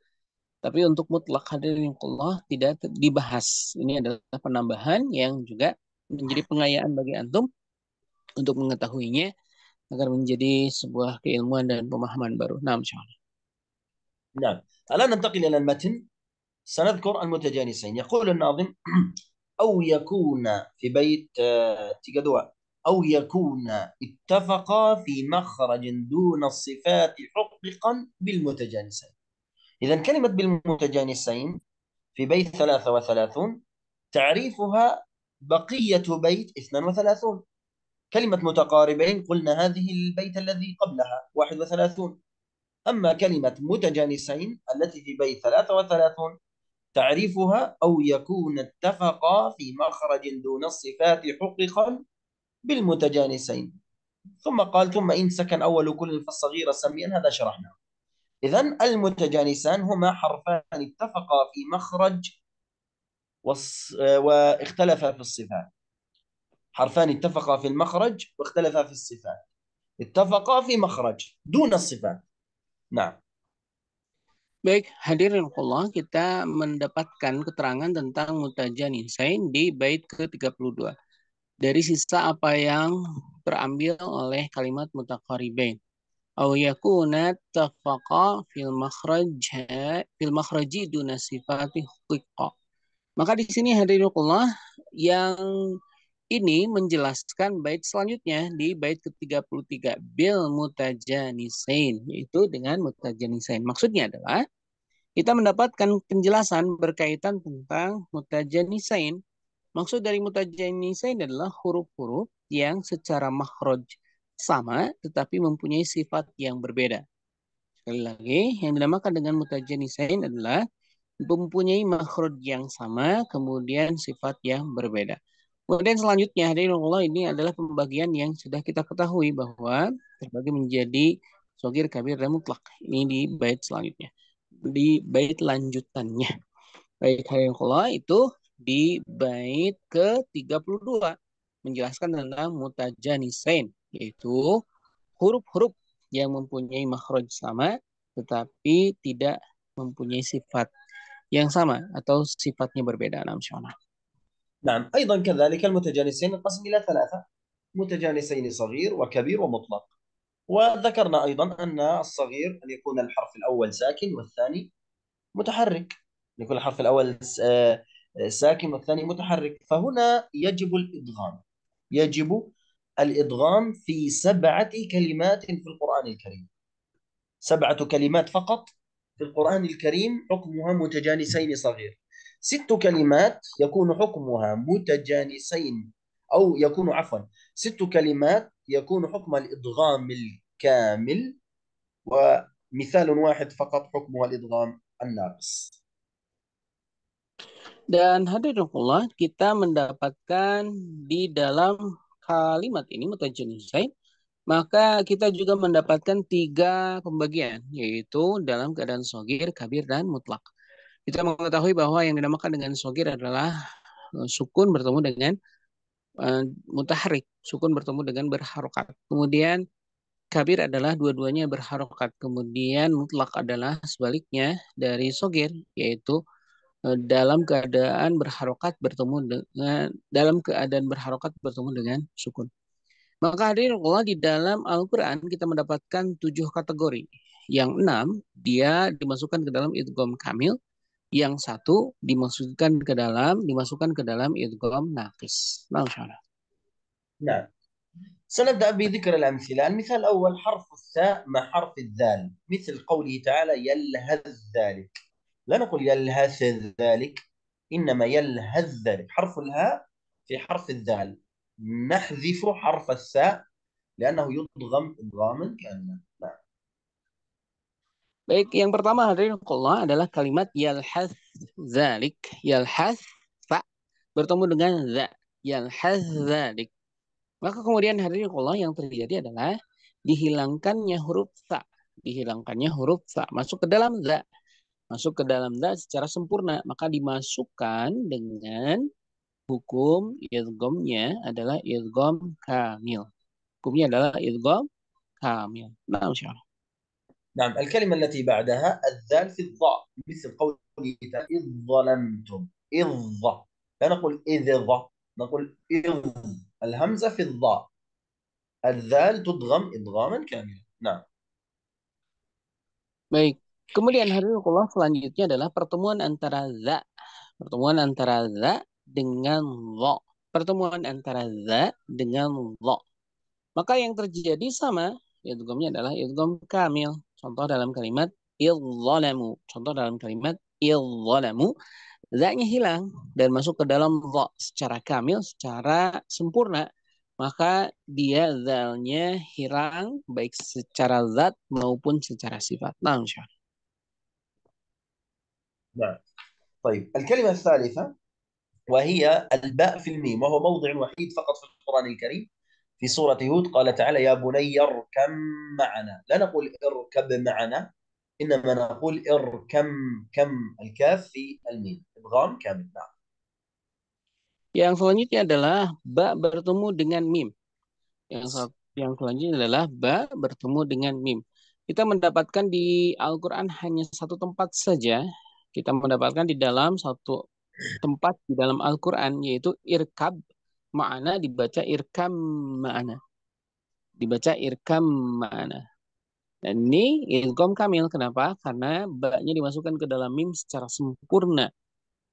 Tapi untuk mutlak, hadirinullah, tidak dibahas. Ini adalah penambahan yang juga menjadi pengayaan bagi antum untuk mengetahuinya, agar menjadi sebuah keilmuan dan pemahaman baru. Nah, insyaallah. نعم. الآن ننتقل إلى المتن، سنذكر المتجانسين. يقول الناظم أو يكون في بيت تقدوا أو يكون اتفقا في مخرج دون الصفات حققا بالمتجانسين. إذا كلمة بالمتجانسين في بيت 33 تعريفها بقية بيت 32. كلمة متقاربين قلنا هذه البيت الذي قبلها 31. أما كلمة متجانسين التي في بيت 33 تعريفها أو يكون اتفقا في مخرج دون الصفات حققا بالمتجانسين. ثم قال ثم إن سكن أول كل فالصغير سميا، هذا شرحنا. إذن المتجانسان هما حرفان اتفقا في مخرج واختلفا في الصفات. حرفان اتفقا في المخرج واختلفا في الصفات. اتفقا في مخرج دون الصفات. نعم. Baik, hadirin Allah, kita mendapatkan keterangan tentang mutajanisain di bait ke-32. Dari sisa apa yang terambil oleh kalimat mutaqaribain. Aw yakuna tafaqa fil makhraji duna sifati huqiqa. Maka di sini hadirin Allah, yang ini menjelaskan bait selanjutnya di bait ke-33 bil mutajanisain, yaitu dengan mutajanisain. Maksudnya adalah kita mendapatkan penjelasan berkaitan tentang mutajanisain. Maksud dari mutajanisain adalah huruf-huruf yang secara makhraj sama tetapi mempunyai sifat yang berbeda. Sekali lagi, yang dinamakan dengan mutajanisain adalah mempunyai makhraj yang sama kemudian sifat yang berbeda. Kemudian selanjutnya, hadirin Allah, ini adalah pembagian yang sudah kita ketahui bahwa terbagi menjadi shagir, kabir, dan mutlak. Ini di bait selanjutnya, di bait lanjutannya. Baik, hadirinullah, itu di bait ke-32 menjelaskan tentang mutajanisain, yaitu huruf-huruf yang mempunyai makhraj sama tetapi tidak mempunyai sifat yang sama atau sifatnya berbeda. نعم أيضا كذلك المتجانسين انقسم إلى ثلاثة: متجانسين صغير وكبير ومطلق. وذكرنا أيضا أن الصغير أن يكون الحرف الأول ساكن والثاني متحرك، يكون الحرف الأول ساكن والثاني متحرك. فهنا يجب الإدغام في 7 كلمات في القرآن الكريم، 7 كلمات فقط في القرآن الكريم حكمها متجانسين صغير. 6 كلمات يكون حكمها متجانسين، أو يكون عفوا 6 كلمات يكون حكمها الإدغام الكامل، ومثال واحد فقط حكمها الإدغام الناقص. Dan hadirinullah, kita mendapatkan di dalam kalimat ini mutajanisain, maka kita juga mendapatkan 3 pembagian, yaitu dalam keadaan shogir, kabir, dan mutlak. Kita mengetahui bahwa yang dinamakan dengan shogir adalah sukun bertemu dengan mutaharik, sukun bertemu dengan berharokat. Kemudian kabir adalah dua-duanya berharokat. Kemudian mutlak adalah sebaliknya dari shogir, yaitu dalam keadaan berharokat bertemu dengan sukun. Maka hadirinullah, di dalam Al-Quran kita mendapatkan 7 kategori. Yang 6 dia dimasukkan ke dalam idgham kamil, yang 1 dimasukkan ke dalam idgham naqis. نعم سنبدأ بذكر الأمثلة. المثال الأول حرف الثاء مع حرف الذال، مثل قوله تعالى يلهث ذلك. لا نقول يلهث ذلك، إنما يلهث ذلك. حرف الهاء في حرف الذال، نحذف حرف الثاء لأنه يضغم إدغاما كاملا. Baik, yang pertama hadirinullah adalah kalimat yalhath zalik. Yalhath fa bertemu dengan za. Yalhath zalik. Maka kemudian hadirinullah yang terjadi adalah dihilangkannya huruf fa. Masuk ke dalam za. Secara sempurna, maka dimasukkan dengan hukum idghamnya adalah idgham kamil. Hukumnya adalah idgham kamil. Nah, insyaallah. نعم الكلمة التي بعدها الذال في الضاء، مثل قوله إذ ظلمتم. إذ، لا نقول إذ، نقول إذ. الهمزة في الضاء، الذال تدغم إدغاما كاملا. نعم. Baik. Kemudian hadirinullah, selanjutnya adalah pertemuan antara za dengan dha. Maka yang terjadi sama, idghamnya adalah idgham kamil. Contoh dalam kalimat idzalamu. Za-nya hilang dan masuk ke dalam dha secara kamil, secara sempurna. Maka dia zalnya hilang baik secara zat maupun secara sifat. Nah, insyaallah. نعم. طيب الكلمة الثالثة وهي الباء في الميم، وهو موضع وحيد فقط في القرآن الكريم في سورة هود. قال تعالى يا بني اركم معنا. لا نقول اركب معنا، إنما نقول اركم، كم الكاف في الميم، إدغام كامل. نعم. Yang selanjutnya adalah ba bertemu dengan mim. Yang selanjutnya adalah ba bertemu dengan mim. Kita mendapatkan di Al-Quran hanya 1 tempat saja. Kita mendapatkan di dalam 1 tempat di dalam Al-Quran, yaitu irkab ma'ana dibaca irkam ma'ana. Dan ini idgham kamil. Kenapa? Karena ba-nya dimasukkan ke dalam mim secara sempurna,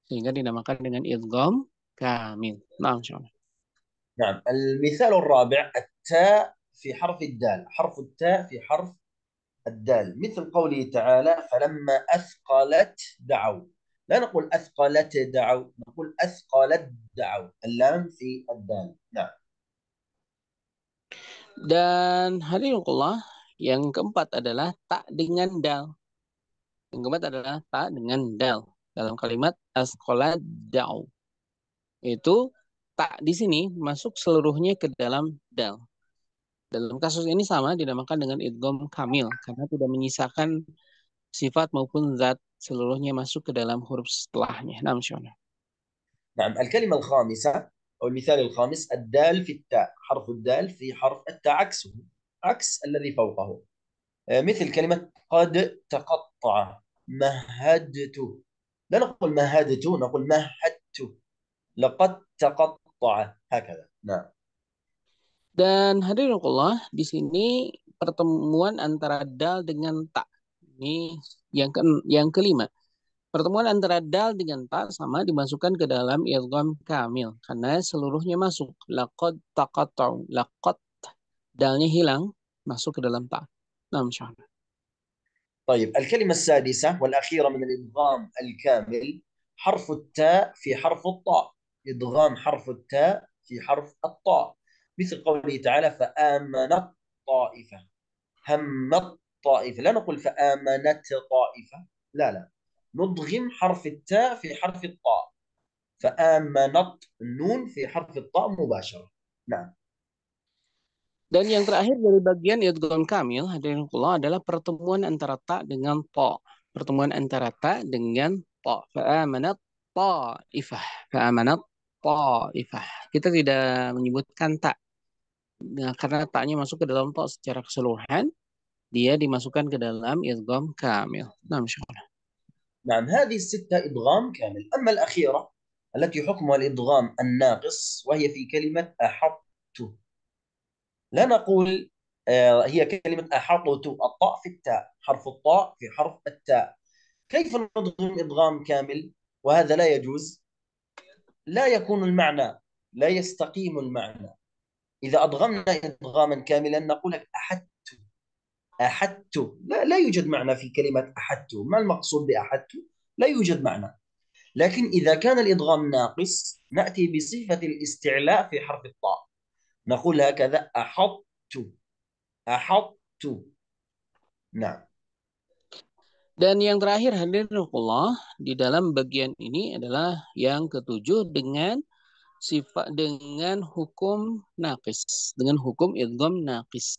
sehingga dinamakan dengan idgham kamil. Nah, insyaallah. نعم المثال الرابع التاء في حرف الدال، حرف التاء في حرف الدال، مثل قوله تعالى فلما أثقلت دعوا. لا نقول أثقلت دعوا، نقول أثقلت دعوا، اللام في الدال. نعم. Dan hadirinullah, yang keempat adalah ta dengan dal. Dalam kalimat asqalat da'u. Itu ta di sini masuk seluruhnya ke dalam dal. Dalam kasus ini sama dinamakan dengan idgham kamil karena tidak menyisakan sifat maupun zat seluruhnya masuk ke dalam huruf setelahnya. Nah, Syona. نعم الكلمة الخامسة أو المثال الخامس الدال في التاء حرف الدال في حرف التاء عكسه عكس الذي فوقه مثل كلمة قد تقطع مهدت لا نقول مهدت نقول مهدت لقد تقطع هكذا نعم Dan hadirin Allah, di sini pertemuan antara dal dengan ta. Ini yang kelima. Pertemuan antara dal dengan ta sama dimasukkan ke dalam idgham kamil karena seluruhnya masuk. Laqad taqatta'u. Laqad dalnya hilang masuk ke dalam ta. Nah, insyaallah. طيب الكلمة السادسة والأخيرة من الإدغام الكامل حرف التاء في حرف الطاء إدغام حرف التاء في حرف الطاء مثل قوله تعالى فآمنت طائفة همت طائفة لا نقول فآمنت طائفة لا ندغم حرف التاء في حرف الطاء فآمنت النون في حرف الطاء مباشرة نعم Dan yang terakhir dari bagian idgham kamil hadirin Allah adalah pertemuan antara ta dengan ta. Pertemuan antara ta dengan ta. Fa'amanat ta'ifah. Fa'amanat ta'ifah. Kita tidak menyebutkan ta. Nah, karena ta-nya masuk ke dalam ta secara keseluruhan, dia dimasukkan ke dalam idgham kamil. Nah, insyaallah. نعم هذه الستة إدغام كامل أما الأخيرة التي حكمها الإدغام الناقص وهي في كلمة أحطت لا نقول هي كلمة أحطت الطاء في التاء حرف الطاء في حرف التاء كيف ندغم إدغام كامل وهذا لا يجوز لا يكون المعنى لا يستقيم المعنى إذا أدغمنا إدغاما كاملا نقول لك أحدت لا يوجد معنى في كلمة أحدت ما المقصود بأحدت لا يوجد معنى لكن إذا كان الإدغام ناقص نأتي بصفة الاستعلاء في حرف الطاء نقول هكذا أحطت نعم Dan yang terakhir hadirin Allah di dalam bagian ini adalah yang ketujuh dengan sifat dengan hukum naqis, dengan hukum idgham naqis.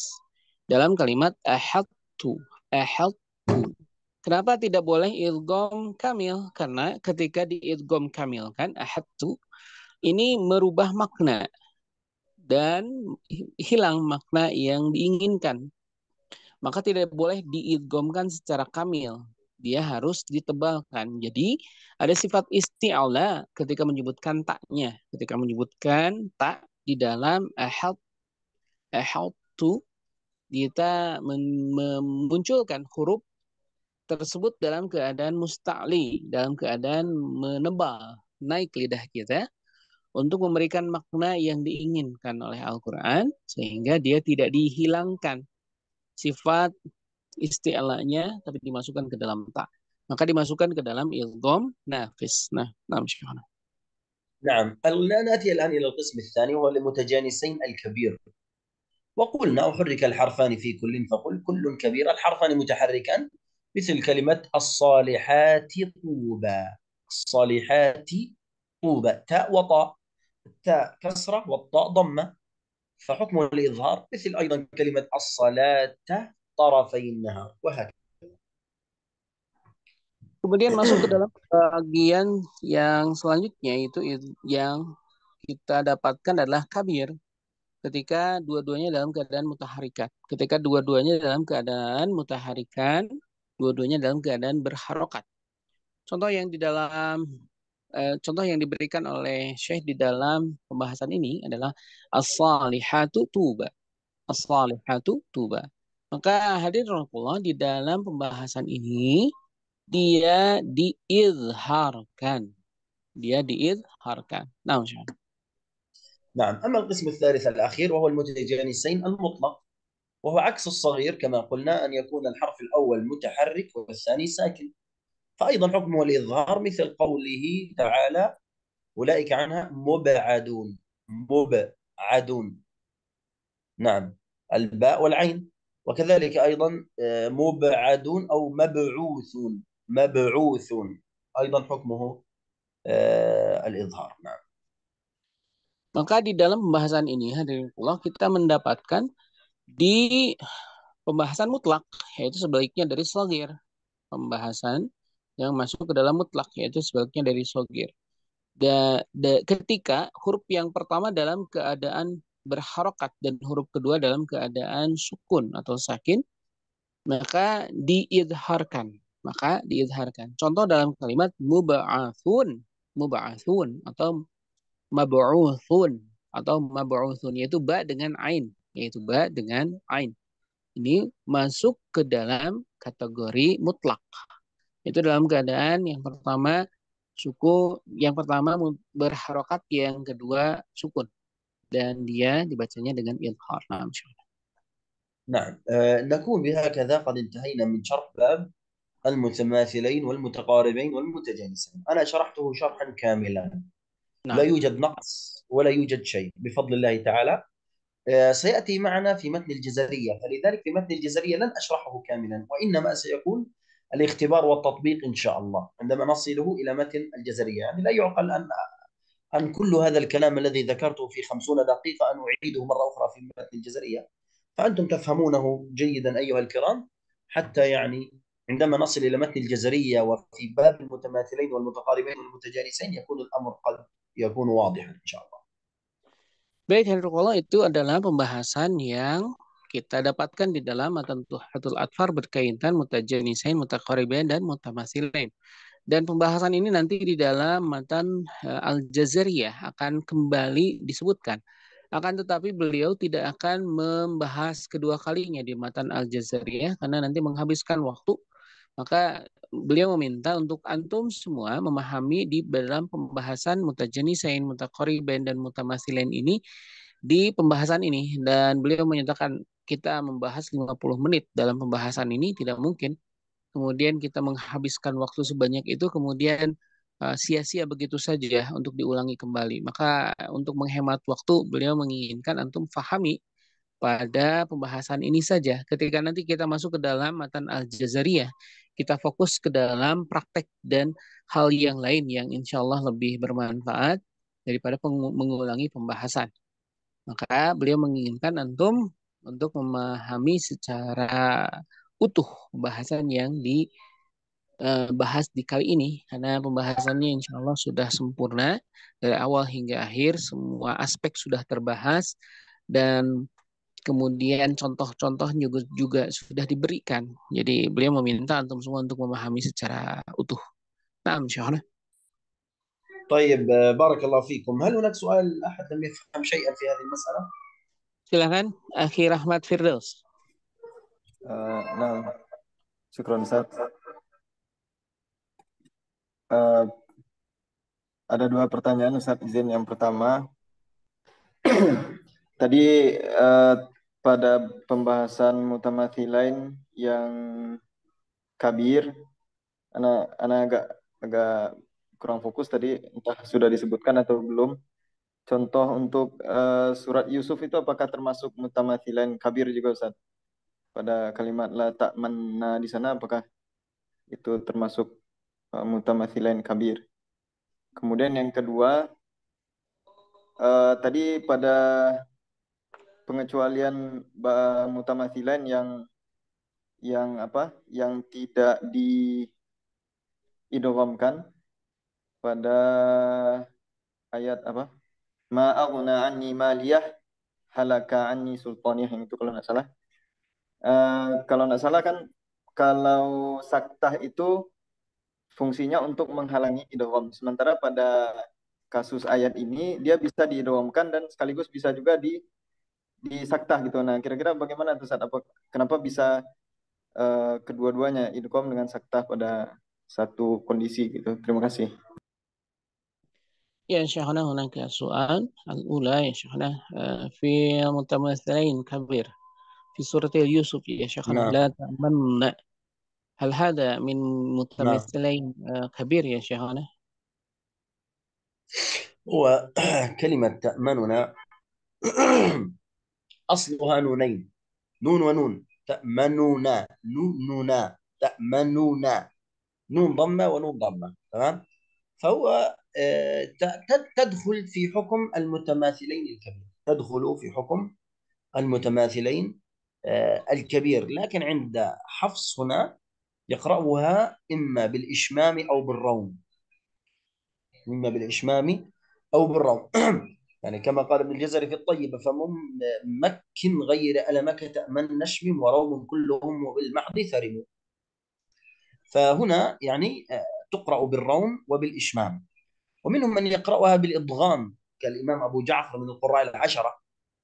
Dalam kalimat ahadtu. Kenapa tidak boleh idgham kamil? Karena ketika di idgham kamil kan ahadtu ini merubah makna dan hilang makna yang diinginkan. Maka tidak boleh diidghamkan secara kamil. Dia harus ditebalkan. Jadi ada sifat isti'ala ketika menyebutkan taknya. Ketika menyebutkan tak di dalam ahadtu kita memunculkan huruf tersebut dalam keadaan musta'li, dalam keadaan menebal, naik lidah kita untuk memberikan makna yang diinginkan oleh Al-Quran sehingga dia tidak dihilangkan sifat isti'lanya tapi dimasukkan ke dalam ta. Maka dimasukkan ke dalam idgham naqis. Nah, syukur. نعم نأتي الآن إلى القسم الثاني وهو المتجانسين الكبير وقلنا أحرك الحرفان في كل فقل كل كبير الحرفان متحركان مثل كلمة الصالحات طوبى الصالحات طوبى تاء وطاء التاء كسرة والطاء ضمة فحكم الإظهار مثل أيضا كلمة الصلاة طرفي النهار وهكذا. Kemudian masuk ke dalam bagian yang selanjutnya itu yang kita dapatkan adalah kabir ketika dua-duanya dalam keadaan mutaharikat. Ketika dua-duanya dalam keadaan mutaharikan, dua-duanya dalam keadaan berharokat. Contoh yang diberikan oleh Syekh di dalam pembahasan ini adalah as-salihatu tuba. As-salihatu tuba. Maka hadirin Allah di dalam pembahasan ini dia diizharkan. Nah, insyaallah. نعم أما القسم الثالث الأخير وهو المتجانسين المطلق وهو عكس الصغير كما قلنا أن يكون الحرف الأول متحرك والثاني ساكن فأيضا حكمه الإظهار مثل قوله تعالى أولئك عنها مبعدون نعم الباء والعين وكذلك أيضا مبعدون أو مبعوثون أيضا حكمه الإظهار نعم. Maka di dalam pembahasan ini hadirin Allah kita mendapatkan di pembahasan mutlak yaitu sebaliknya dari shagir. Pembahasan yang masuk ke dalam mutlak, yaitu sebaliknya dari sogir. Ketika huruf yang pertama dalam keadaan berharokat dan huruf kedua dalam keadaan sukun atau sakin, maka diidharkan. Contoh dalam kalimat muba'athun, atau mab'uthun, yaitu ba dengan ain, Ini masuk ke dalam kategori mutlak. Itu dalam keadaan yang pertama berharokat, yang kedua sukun, dan dia dibacanya dengan idhar. Nah, نعم. نكون بهكذا قد انتهينا من شرح باب المتماثلين والمتقاربين والمتجانسين. أنا شرحته شرحا كاملا، لا يوجد نقص ولا يوجد شيء بفضل الله تعالى. سيأتي معنا في متن الجزرية، فلذلك في متن الجزرية لن أشرحه كاملا، وإنما سيكون الاختبار والتطبيق إن شاء الله عندما نصله إلى متن الجزرية. يعني لا يعقل أن كل هذا الكلام الذي ذكرته في 50 دقيقة أن أعيده مرة أخرى في متن الجزرية، فأنتم تفهمونه جيدا أيها الكرام، حتى يعني عندما نصل إلى متن الجزرية وفي باب المتماثلين والمتقاربين والمتجانسين يكون الأمر قد يكون واضحا إن شاء الله. Baik, Henrukollah, itu adalah pembahasan yang kita dapatkan di dalam matan Tuhfatul Atfar berkaitan mutajanisain, mutaqaribain, dan mutamatsilain. Dan pembahasan ini nanti di dalam matan Al-Jazariyah akan kembali disebutkan. Akan tetapi beliau tidak akan membahas kedua kalinya di matan Al-Jazariyah karena nanti menghabiskan waktu. Maka beliau meminta untuk antum semua memahami di dalam pembahasan mutajanisain, mutaqaribain, dan mutamatsilain ini di pembahasan ini. Dan beliau menyatakan kita membahas 50 menit dalam pembahasan ini tidak mungkin. Kemudian kita menghabiskan waktu sebanyak itu, kemudian sia-sia begitu saja untuk diulangi kembali. Maka untuk menghemat waktu, beliau menginginkan antum fahami pada pembahasan ini saja. Ketika nanti kita masuk ke dalam matan Al-Jazariyah, kita fokus ke dalam praktek dan hal yang lain yang insya Allah lebih bermanfaat daripada mengulangi pembahasan. Maka beliau menginginkan antum untuk memahami secara utuh pembahasan yang dibahas di kali ini, karena pembahasannya insya Allah sudah sempurna dari awal hingga akhir, semua aspek sudah terbahas dan kemudian contoh-contoh juga sudah diberikan. Jadi beliau meminta antum semua untuk memahami secara utuh. Nah, insya Allah. طيب بارك الله فيكم. هل هناك سؤال أحد لم يفهم شيئا في هذه المسألة؟ Silakan, Akhi Rahmat Firdaus. Nah, syukran Ustaz. Ada dua pertanyaan Ustaz, izin. Yang pertama, tadi pada pembahasan mutamathilain yang kabir, anak agak kurang fokus tadi, entah sudah disebutkan atau belum. Contoh untuk surat Yusuf itu apakah termasuk mutamathilain kabir juga Ustaz? Pada kalimat la ta'manna di sana apakah itu termasuk mutamathilain kabir? Kemudian yang kedua, tadi pada pengecualian mutamathilain yang tidak diidghamkan pada ayat apa? Ma aghna anni maliyah halaka anni sultaniyah, yang itu kalau nggak salah. Kalau nggak salah kan, kalau saktah itu fungsinya untuk menghalangi idgham. Sementara pada kasus ayat ini dia bisa diidghamkan dan sekaligus bisa juga di saktah gitu. Nah, kira-kira bagaimana tuh Ustaz? Kenapa bisa kedua-duanya idgham dengan saktah pada satu kondisi gitu? Terima kasih. Ya, Syekhana, hunaka soal al-ula ya Syekhana fi mutamathilain kabir fi surat Yusuf ya Syekhana, la ta'manna. هل هذا من متمثلين كبير يا شيخنا؟ هو كلمة تأمننا أصلها نونين، نون ونون. تأمننا، نوننا، تأمننا، نون ضمة ونون ضمة، تمام؟ فهو تدخل في حكم المتماثلين الكبير، تدخل في حكم المتماثلين الكبير. لكن عند حفص هنا يقرأها إما بالإشمام أو بالروم، إما بالإشمام أو بالروم. يعني كما قال ابن الجزري في الطيبة: فممكن غير ألمك تأمن نشم وروم كلهم وبالمحض ثرموا. فهنا يعني تقرأ بالروم وبالإشمام. ومنهم من يقرأها بالإضغام كالإمام أبو جعفر من القراء العشرة،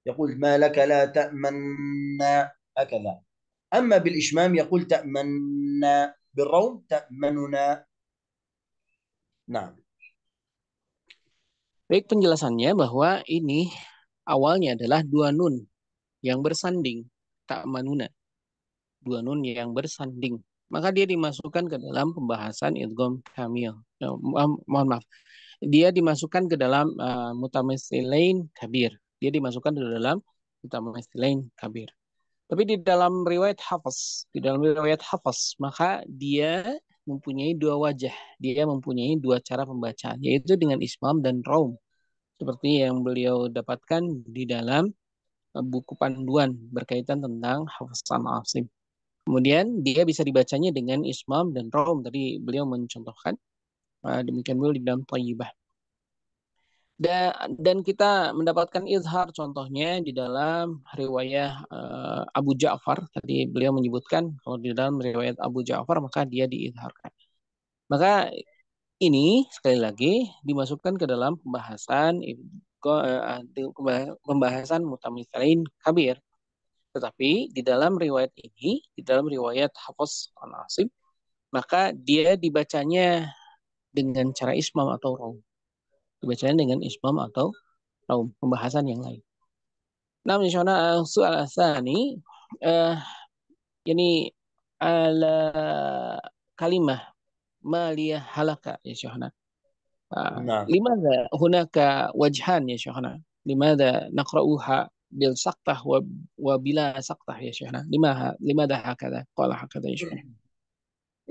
يقول: ما لك لا تأمنا، هكذا. أما بالإشمام يقول: تأمنا، بالروم تأمننا. نعم. Baik, penjelasannya bahwa ini awalnya adalah dua nun yang bersanding, ta'manuna. Dua nun yang bersanding. Maka dia dimasukkan ke dalam pembahasan idgham kamil. Mohon maaf. Dia dimasukkan ke dalam mutamatsilain kabir. Dia dimasukkan ke dalam mutamatsilain kabir. Tapi di dalam riwayat Hafs, maka dia mempunyai dua wajah. Dia mempunyai dua cara pembacaan, yaitu dengan ismam dan raum. Seperti yang beliau dapatkan di dalam buku panduan berkaitan tentang Hafsan Asim. Kemudian dia bisa dibacanya dengan ismam dan raum. Tadi beliau mencontohkan. Demikian pula di dalam Thayyibah. Dan kita mendapatkan izhar contohnya di dalam riwayat Abu Ja'far. Tadi beliau menyebutkan kalau di dalam riwayat Abu Ja'far maka dia diizharkan. Maka ini sekali lagi dimasukkan ke dalam pembahasan mutamitsalain kabir. Tetapi di dalam riwayat ini, di dalam riwayat Hafs an Asim, maka dia dibacanya dengan cara ismam atau raum. Dibacanya dengan ismam atau raum, pembahasan yang lain. Namun insyaallah soal tsani yani ala kalimah maliyah halaka ya syekhana. نعم. لماذا هناك وجهان يا شيخنا؟ لماذا نقرأها بالسقطة وبلا سقطة يا شيخنا؟ لماذا هكذا؟ قال هكذا يا شيخنا.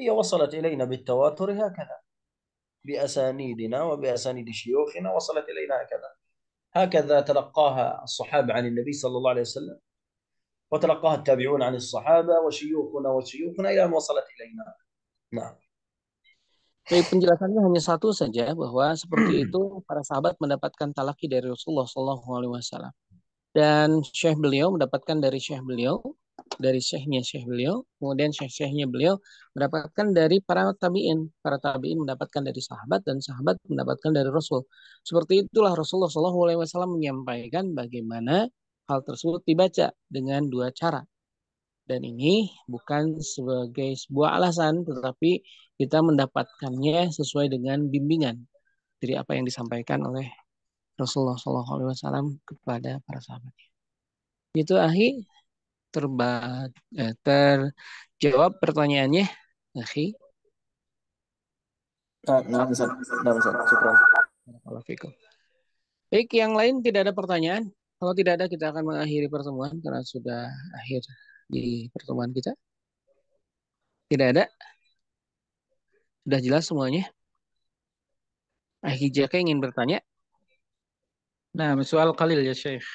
هي وصلت إلينا بالتواتر هكذا، بأسانيدنا وبأسانيد شيوخنا، وصلت إلينا هكذا تلقاها الصحابة عن النبي صلى الله عليه وسلم، وتلقاها التابعون عن الصحابة وشيوخنا إلى أن وصلت إلينا. نعم. Baik, penjelasannya hanya satu saja, bahwa seperti itu para sahabat mendapatkan talaki dari Rasulullah SAW. Dan syekh beliau mendapatkan dari syekh beliau, dari syekhnya syekh beliau, kemudian syekh-syekhnya beliau mendapatkan dari para tabi'in. Para tabi'in mendapatkan dari sahabat, dan sahabat mendapatkan dari Rasul. Seperti itulah Rasulullah SAW menyampaikan bagaimana hal tersebut dibaca dengan dua cara. Dan ini bukan sebagai sebuah alasan, tetapi kita mendapatkannya sesuai dengan bimbingan dari apa yang disampaikan oleh Rasulullah SAW kepada para sahabatnya. Itu akhi, terjawab pertanyaannya, akhi. Nah, Ustaz. Syukran. Baik, yang lain tidak ada pertanyaan. Kalau tidak ada, kita akan mengakhiri pertemuan karena sudah akhir di pertemuan kita. Tidak ada. Sudah jelas semuanya. Akhi Jaka ingin bertanya. نعم سؤال قليل يا شيخ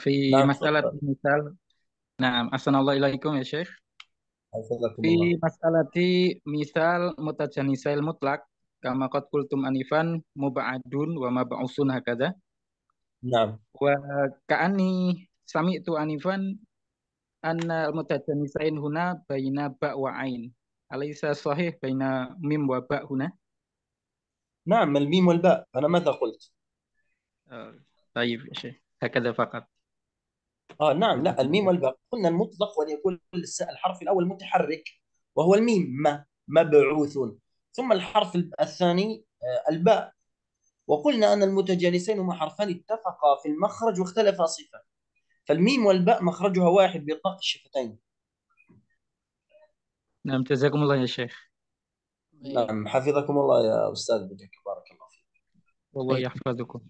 في نعم. مسألة مثال نعم أحسن الله إليكم يا شيخ حفظكم الله. في مسألة مثال متجانسي المطلق كما قد قلتم أنفا مبعد ومبعوث هكذا نعم. وكأني سمعت أنفا أن المتجانسين هنا بين باء وعين أليس صحيح بين ميم وباء هنا؟ نعم، الميم والباء، أنا ماذا قلت؟ طيب يا شيخ هكذا فقط. نعم، لا، الميم والباء قلنا المطلق وليكون الحرف الأول متحرك وهو الميم، مبعوث، ثم الحرف الثاني الباء. وقلنا أن المتجانسين هما حرفان اتفقا في المخرج واختلفا صفة، فالميم والباء مخرجها واحد بإطلاق الشفتين. نعم جزاكم الله يا شيخ. نعم، حفظكم الله يا أستاذ بجك، بارك الله فيك. والله يحفظكم.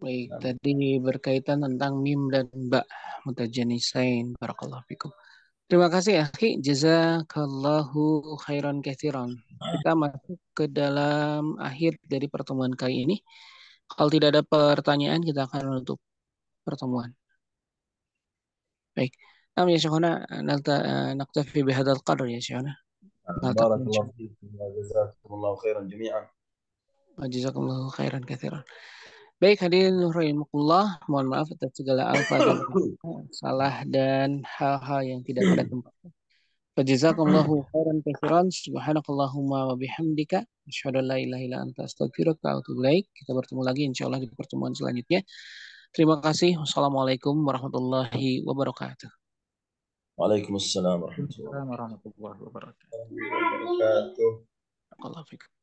Baik, tadi berkaitan tentang mim dan ba, mutajanisain, barakallahu fikum. Terima kasih akhi, jazakallahu khairan katsiran. Kita masuk ke dalam akhir dari pertemuan kali ini. Kalau tidak ada pertanyaan, kita akan menutup pertemuan. Baik. Ya syekhana, naktafi bihadzal qadr ya syekhana. بارك الله فيكم وجزاكم الله خيرا جميعا. Jazakumullahu khairan katsiran. Baik hadirin rahimakumullah, mohon maaf atas segala alfa dan salah dan hal-hal yang tidak pada tempatnya. Jazakumullahu khairan katsiran. Subhanakallahumma wa bihamdika asyhadu an la ilaha illa anta astaghfiruka wa atubu ilaik. Kita bertemu lagi insyaallah di pertemuan selanjutnya. Terima kasih. Wassalamualaikum warahmatullahi wabarakatuh. Waalaikumsalam warahmatullahi Assalamualaikum warahmatullahi wabarakatuh. wabarakatuh. Barakallahu fikum.